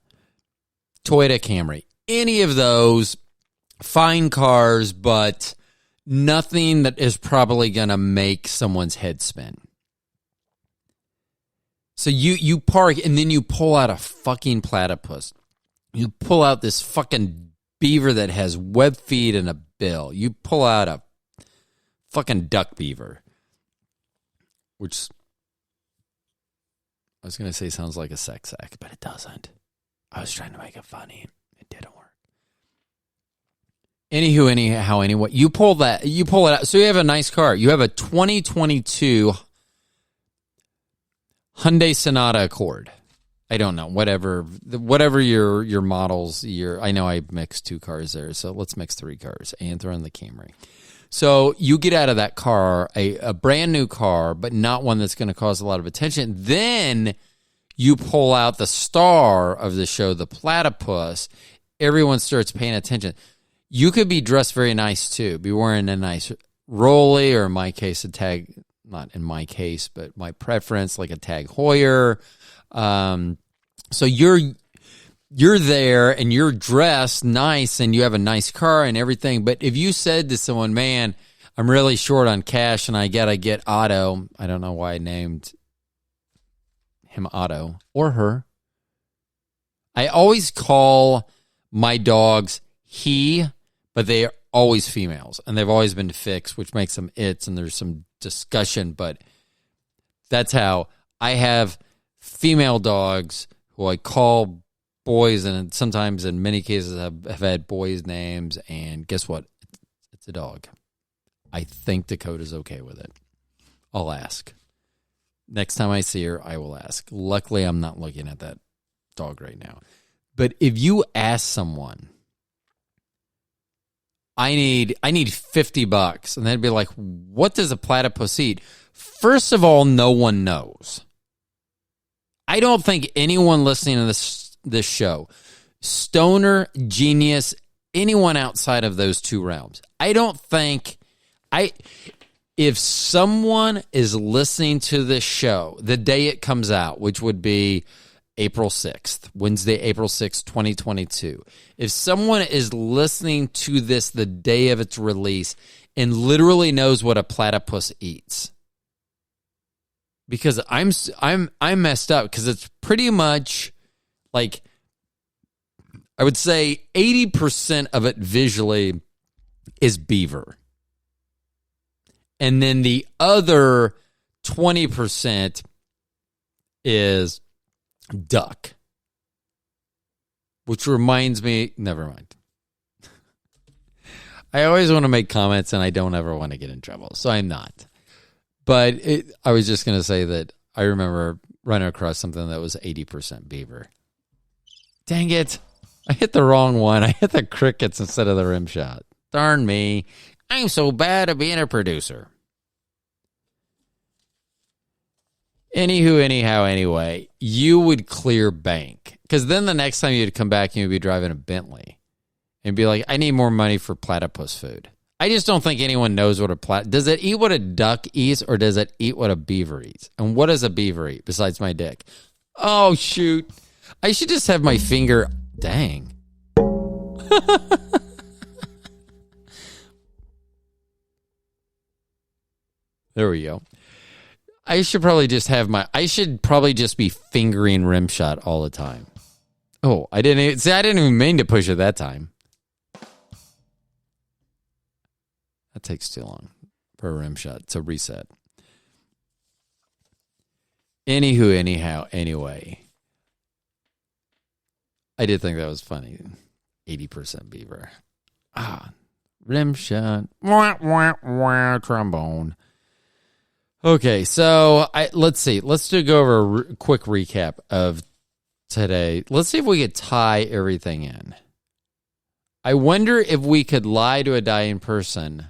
Toyota Camry, any of those fine cars, but nothing that is probably going to make someone's head spin. So you park and then you pull out a fucking platypus. You pull out this fucking beaver that has web feet and a bill. You pull out a fucking duck beaver, which I was going to say sounds like a sex act, but it doesn't. I was trying to make it funny. It didn't work. Anywho, anyhow, anyway, you pull it out. So you have a nice car. You have a 2022 Hyundai Sonata Accord. I don't know, whatever your models. I know I mixed 2 cars there, so let's mix 3 cars and throw in the Camry. So you get out of that car, a brand new car, but not one that's going to cause a lot of attention. Then you pull out the star of the show, the platypus. Everyone starts paying attention. You could be dressed very nice too, be wearing a nice Rolly, or in my case, a tag. Not in my case, but my preference, like a Tag Heuer. So you're there and you're dressed nice and you have a nice car and everything. But if you said to someone, man, I'm really short on cash and I gotta get Otto. I don't know why I named him Otto or her. I always call my dogs he, but they are always females and they've always been fixed, which makes them its, and there's some discussion, but that's how I have female dogs who I call boys, and sometimes in many cases have had boys' names, and guess what? It's a dog. I think Dakota's okay with it. I'll ask. Next time I see her, I will ask. Luckily, I'm not looking at that dog right now. But if you ask someone, I need $50, and they'd be like, what does a platypus eat? First of all, no one knows. I don't think anyone listening to this show, stoner, genius, anyone outside of those 2 realms, I don't think if someone is listening to this show the day it comes out, which would be April 6th, Wednesday, April 6th, 2022. If someone is listening to this the day of its release and literally knows what a platypus eats, because I'm messed up, because it's pretty much like, I would say 80% of it visually is beaver. And then the other 20% is duck. Which reminds me, never mind. I always want to make comments and I don't ever want to get in trouble, so I'm not. But I was just going to say that I remember running across something that was 80% beaver. Dang it. I hit the wrong one. I hit the crickets instead of the rim shot. Darn me. I'm so bad at being a producer. Anywho, anyhow, anyway, you would clear bank. Because then the next time you'd come back, you'd be driving a Bentley. And be like, I need more money for platypus food. I just don't think anyone knows what a does it eat what a duck eats, or does it eat what a beaver eats? And what does a beaver eat besides my dick? Oh, shoot. I should just have my finger. Dang. There we go. I should probably just be fingering Rimshot all the time. Oh, I didn't even mean to push it that time. That takes too long for a Rimshot to reset. Anywho, anyhow, anyway. I did think that was funny. 80% beaver. Rimshot. Wah, wah, wah, trombone. Okay, so let's see. Let's go over a quick recap of today. Let's see if we could tie everything in. I wonder if we could lie to a dying person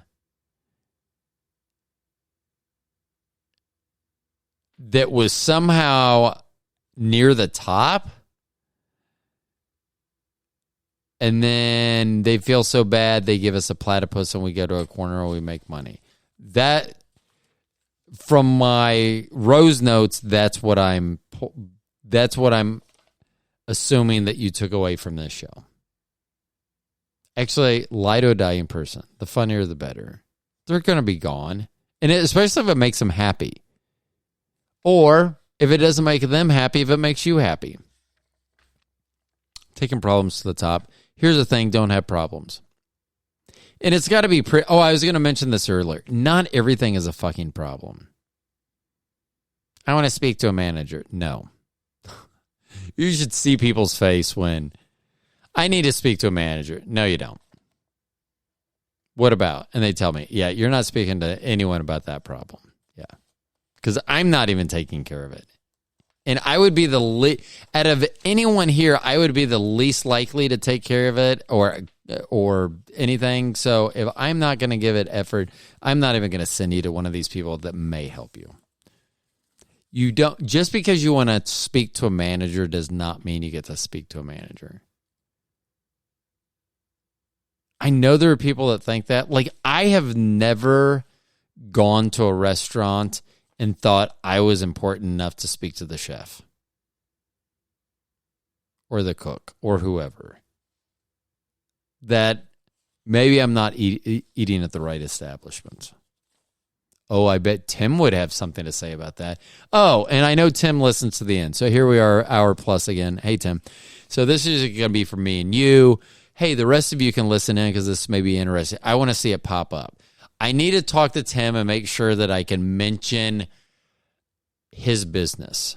that was somehow near the top. And then they feel so bad, they give us a platypus and we go to a corner and we make money. That, from my Rose notes, that's what I'm assuming that you took away from this show. Actually, lie to a dying person. The funnier, the better. They're going to be gone. And especially if it makes them happy. Or if it doesn't make them happy, if it makes you happy. Taking problems to the top. Here's the thing, don't have problems. And it's got to be I was going to mention this earlier. Not everything is a fucking problem. I want to speak to a manager. No. You should see people's face when I need to speak to a manager. No, you don't. What about? And they tell me, yeah, you're not speaking to anyone about that problem. Yeah. Because I'm not even taking care of it. And I would be out of anyone here, I would be the least likely to take care of it or anything. So if I'm not going to give it effort, I'm not even going to send you to one of these people that may help you. You don't, just because you want to speak to a manager does not mean you get to speak to a manager. I know there are people that think that. Like, I have never gone to a restaurant and thought I was important enough to speak to the chef or the cook or whoever. That maybe I'm not eating at the right establishment. Oh, I bet Tim would have something to say about that. Oh, and I know Tim listens to the end. So here we are, hour plus again. Hey, Tim. So this is going to be for me and you. Hey, the rest of you can listen in because this may be interesting. I want to see it pop up. I need to talk to Tim and make sure that I can mention his business.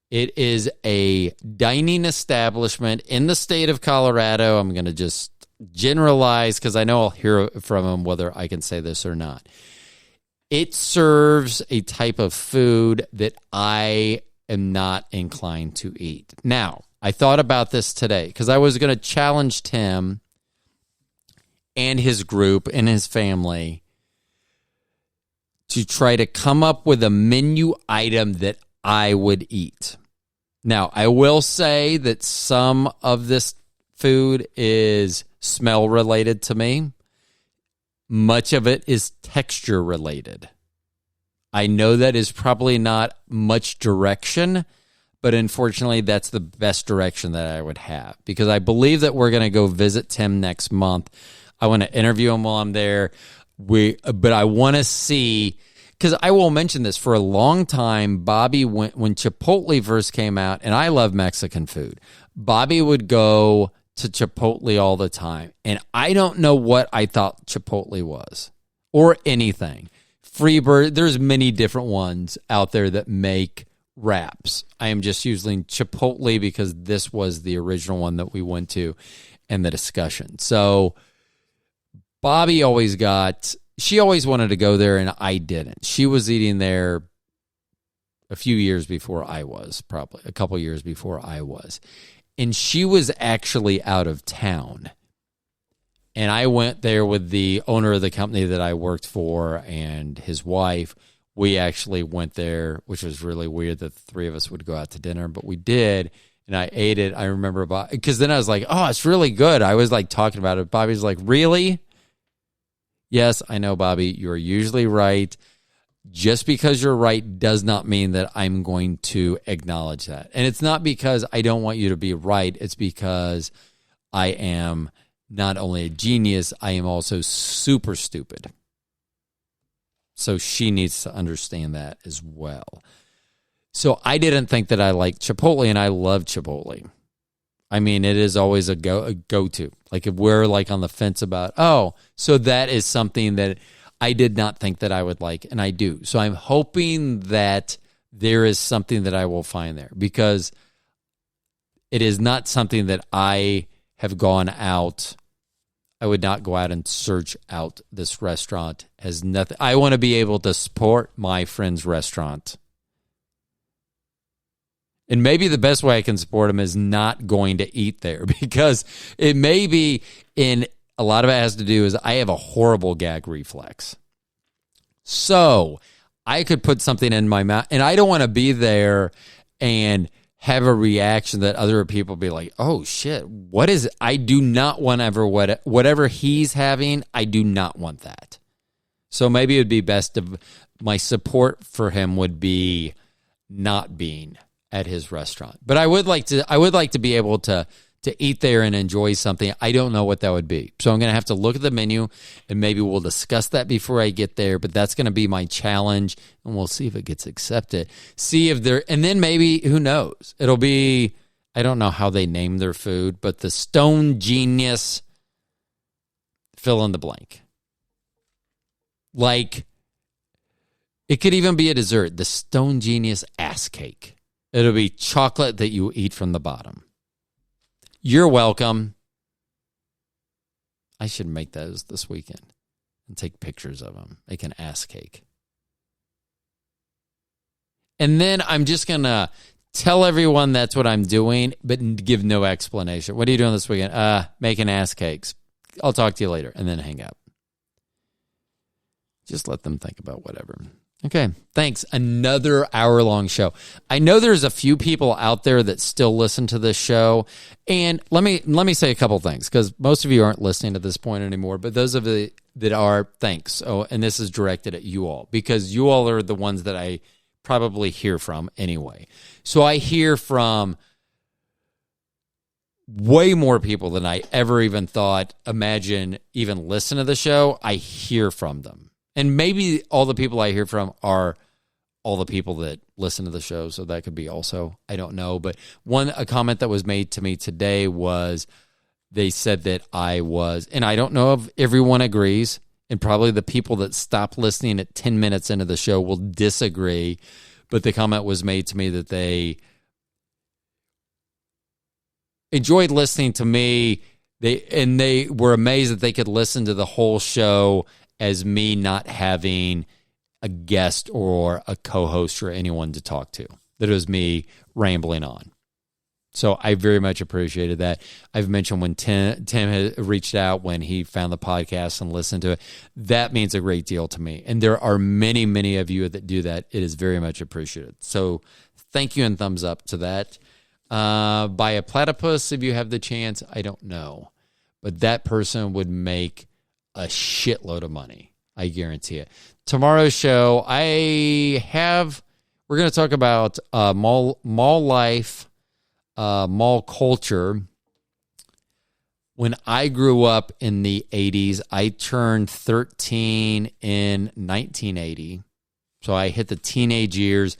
It is a dining establishment in the state of Colorado. I'm going to just generalize because I know I'll hear from him whether I can say this or not. It serves a type of food that I am not inclined to eat. Now, I thought about this today because I was going to challenge Tim and his group and his family to try to come up with a menu item that I would eat. Now, I will say that some of this food is smell related to me. Much of it is texture related. I know that is probably not much direction, but unfortunately, that's the best direction that I would have because I believe that we're going to go visit Tim next month. I want to interview him while I'm there. But I want to see, because I will mention this, for a long time, Bobby, when Chipotle first came out, and I love Mexican food, Bobby would go to Chipotle all the time. And I don't know what I thought Chipotle was or anything. Freebird, there's many different ones out there that make wraps. I am just using Chipotle because this was the original one that we went to in the discussion. So Bobby she always wanted to go there and I didn't. She was eating there a few years before I was, probably a couple years before I was. And she was actually out of town. And I went there with the owner of the company that I worked for and his wife. We actually went there, which was really weird that the three of us would go out to dinner, but we did. And I ate it. I remember because then I was like, oh, it's really good. I was like talking about it. Bobby's like, really? Yes, I know, Bobby, you're usually right. Just because you're right does not mean that I'm going to acknowledge that. And it's not because I don't want you to be right. It's because I am not only a genius, I am also super stupid. So she needs to understand that as well. So I didn't think that I liked Chipotle, and I love Chipotle. I mean, it is always a go-to. Like if we're like on the fence about, so that is something that I did not think that I would like, and I do. So I'm hoping that there is something that I will find there because it is not something that I have gone out. I would not go out and search out this restaurant. Has nothing. I want to be able to support my friend's restaurant. And maybe the best way I can support them is not going to eat there because it may be a lot of it has to do is I have a horrible gag reflex. So I could put something in my mouth and I don't want to be there and have a reaction that other people be like, oh shit, what is it? I do not want whatever he's having, I do not want that. So maybe it would be best if my support for him would be not being at his restaurant. But I would like to be able to eat there and enjoy something. I don't know what that would be. So I'm going to have to look at the menu, and maybe we'll discuss that before I get there. But that's going to be my challenge, and we'll see if it gets accepted. See if and then maybe, who knows? It'll be, I don't know how they name their food, but the Stone Genius fill in the blank. Like, it could even be a dessert, the Stone Genius ass cake. It'll be chocolate that you eat from the bottom. You're welcome. I should make those this weekend and take pictures of them. Make an ass cake. And then I'm just going to tell everyone that's what I'm doing, but give no explanation. What are you doing this weekend? Making ass cakes. I'll talk to you later, and then hang up. Just let them think about whatever. Okay, thanks. Another hour-long show. I know there's a few people out there that still listen to this show, and let me say a couple things, because most of you aren't listening at this point anymore, but those of you that are, thanks. Oh, and this is directed at you all, because you all are the ones that I probably hear from anyway. So I hear from way more people than I ever even thought, imagine, even listen to the show. I hear from them. And maybe all the people I hear from are all the people that listen to the show, so that could be also, I don't know. But a comment that was made to me today was, they said that I was, and I don't know if everyone agrees, and probably the people that stopped listening at 10 minutes into the show will disagree, but the comment was made to me that they enjoyed listening to me, they were amazed that they could listen to the whole show as me not having a guest or a co-host or anyone to talk to. That it was me rambling on. So I very much appreciated that. I've mentioned when Tim had reached out when he found the podcast and listened to it. That means a great deal to me. And there are many, many of you that do that. It is very much appreciated. So thank you and thumbs up to that. Buy a platypus if you have the chance. I don't know. But that person would make a shitload of money. I guarantee it. Tomorrow's show, we're going to talk about mall life, mall culture. When I grew up in the 80s, I turned 13 in 1980. So I hit the teenage years,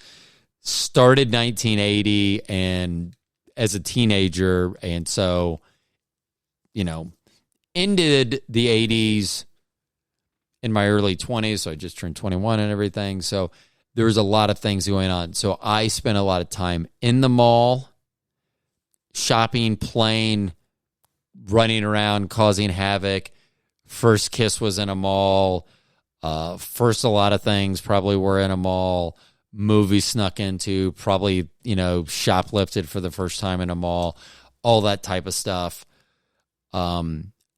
started 1980 and as a teenager. And so, ended the 80s in my early 20s, so I just turned 21 and everything. So there was a lot of things going on. So I spent a lot of time in the mall, shopping, playing, running around, causing havoc. First kiss was in a mall. First a lot of things probably were in a mall. Movies snuck into, probably, shoplifted for the first time in a mall. All that type of stuff.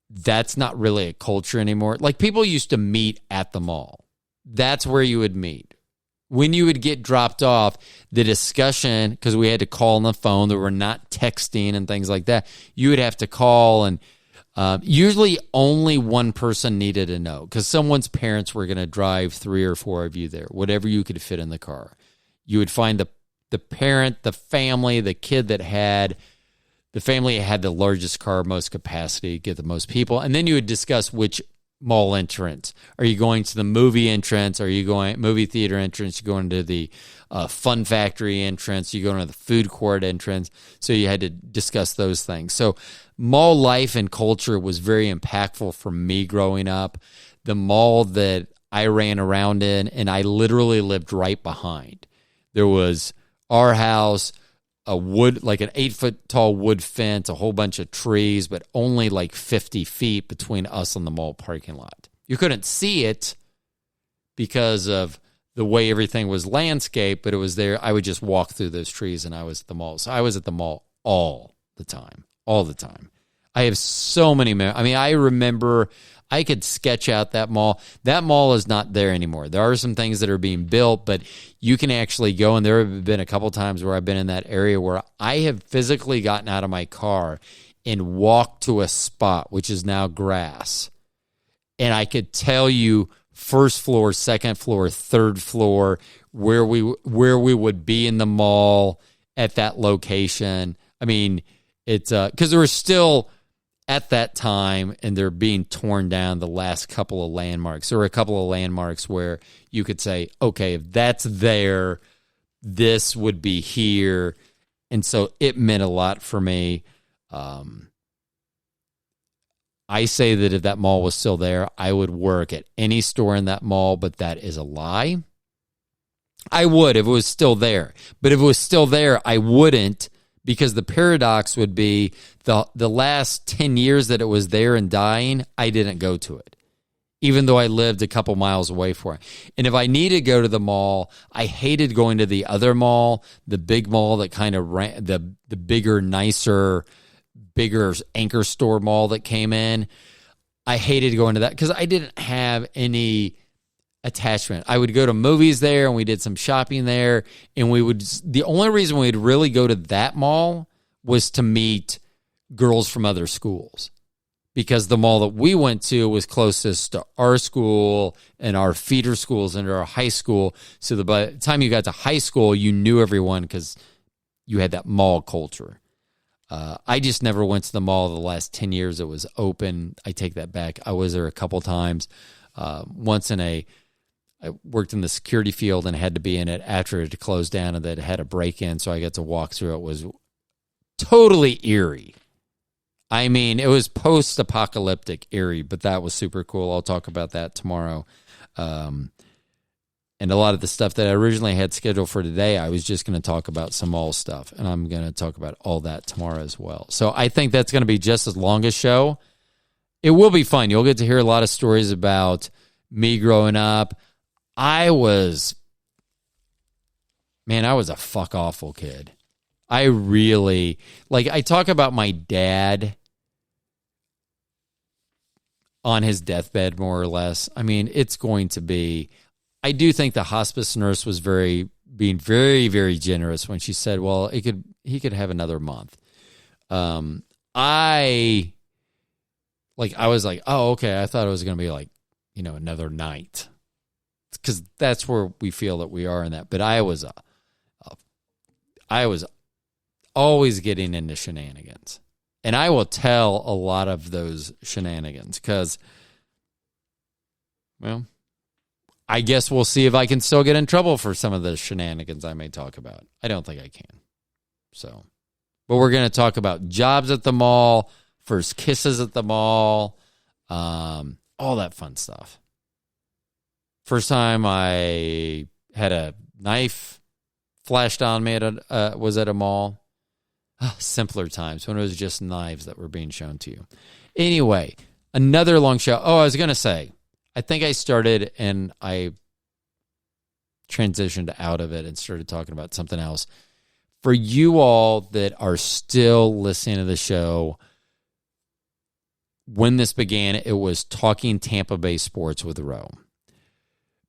That's not really a culture anymore. Like, people used to meet at the mall. That's where you would meet. When you would get dropped off, the discussion, because we had to call on the phone, there were not texting and things like that. You would have to call, and usually only one person needed to know, because someone's parents were going to drive 3 or 4 of you there, whatever you could fit in the car. You would find the parent, the family, the kid that had... The family had the largest car, most capacity, get the most people. And then you would discuss which mall entrance. Are you going to the movie entrance? Are you going movie theater entrance? You're going to the fun factory entrance? You're going to the food court entrance? So you had to discuss those things. So mall life and culture was very impactful for me growing up. The mall that I ran around in, and I literally lived right behind. There was our house, a wood, like an 8-foot tall wood fence, a whole bunch of trees, but only like 50 feet between us and the mall parking lot. You couldn't see it because of the way everything was landscaped, but it was there. I would just walk through those trees and I was at the mall. So I was at the mall all the time. I have so many memories. I mean, I remember I could sketch out that mall. That mall is not there anymore. There are some things that are being built, but you can actually go, and there have been a couple times where I've been in that area where I have physically gotten out of my car and walked to a spot, which is now grass. And I could tell you first floor, second floor, third floor, where we would be in the mall at that location. I mean, it's because there were still at that time, and they're being torn down, the last couple of landmarks. There were a couple of landmarks where you could say, okay, if that's there, this would be here. And so it meant a lot for me. I say that if that mall was still there, I would work at any store in that mall, but that is a lie. I would if it was still there. But if it was still there, I wouldn't, because the paradox would be the last 10 years that it was there and dying, I didn't go to it, even though I lived a couple miles away from it. And if I needed to go to the mall, I hated going to the other mall, the big mall that kind of ran, the bigger, nicer, bigger anchor store mall that came in. I hated going to that because I didn't have any attachment. I would go to movies there, and we did some shopping there, and the only reason we'd really go to that mall was to meet girls from other schools, because the mall that we went to was closest to our school and our feeder schools and our high school. So by the time you got to high school, you knew everyone because you had that mall culture. I just never went to the mall the last 10 years it was open. I take that back. I was there a couple times. Once I worked in the security field and had to be in it after it closed down, and that had a break-in, so I got to walk through. It was totally eerie. I mean, it was post-apocalyptic eerie, but that was super cool. I'll talk about that tomorrow. And a lot of the stuff that I originally had scheduled for today, I was just going to talk about some mall stuff, and I'm going to talk about all that tomorrow as well. So I think that's going to be just as long a show. It will be fun. You'll get to hear a lot of stories about me growing up. I was a fuck awful kid. I really, I talk about my dad on his deathbed, more or less. I mean, it's going to be, I do think the hospice nurse was being very, very generous when she said, well, he could have another month. I was like, oh, okay. I thought it was going to be another night, because that's where we feel that we are in that. But I was always getting into shenanigans, and I will tell a lot of those shenanigans because, well, I guess we'll see if I can still get in trouble for some of the shenanigans I may talk about. I don't think I can. So, but we're going to talk about jobs at the mall, first kisses at the mall, all that fun stuff. First time I had a knife flashed on me was at a mall. Simpler times when it was just knives that were being shown to you. Anyway, another long show. Oh, I was going to say, I think I started and I transitioned out of it and started talking about something else. For you all that are still listening to the show, when this began, it was Talking Tampa Bay Sports with Roe.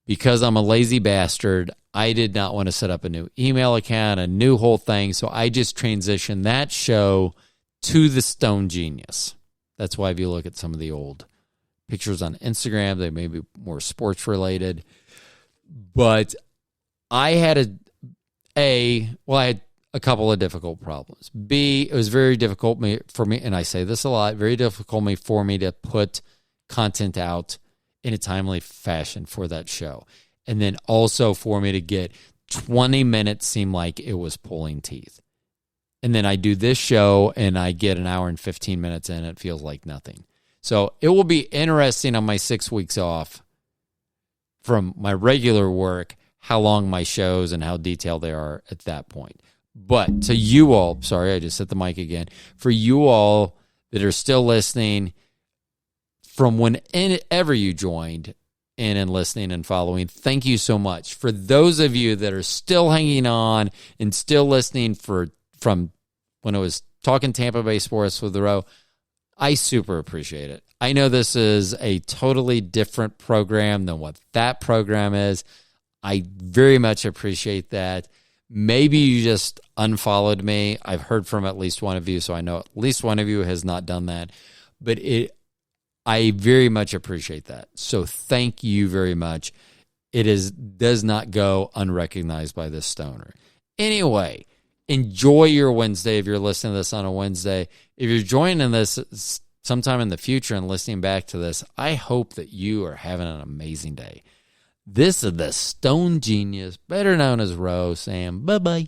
Because I'm a lazy bastard, I did not want to set up a new email account, a new whole thing, so I just transitioned that show to the Stone Genius. That's why if you look at some of the old pictures on Instagram, they may be more sports related. But I had I had a couple of difficult problems. B, it was very difficult for me, and I say this a lot, very difficult for me to put content out in a timely fashion for that show. And then also for me to get 20 minutes seem like it was pulling teeth. And then I do this show and I get an hour and 15 minutes in, it feels like nothing. So it will be interesting on my 6 weeks off from my regular work, how long my shows and how detailed they are at that point. But to you all, sorry, I just hit the mic again. For you all that are still listening, from whenever you joined in and listening and following, thank you so much. For those of you that are still hanging on and still listening from when it was Talking Tampa Bay Sports with the Row, I super appreciate it. I know this is a totally different program than what that program is. I very much appreciate that. Maybe you just unfollowed me. I've heard from at least one of you, so I know at least one of you has not done that. But I very much appreciate that. So thank you very much. Does not go unrecognized by this stoner. Anyway, enjoy your Wednesday if you're listening to this on a Wednesday. If you're joining this sometime in the future and listening back to this, I hope that you are having an amazing day. This is the Stone Genius, better known as Ro, saying bye-bye.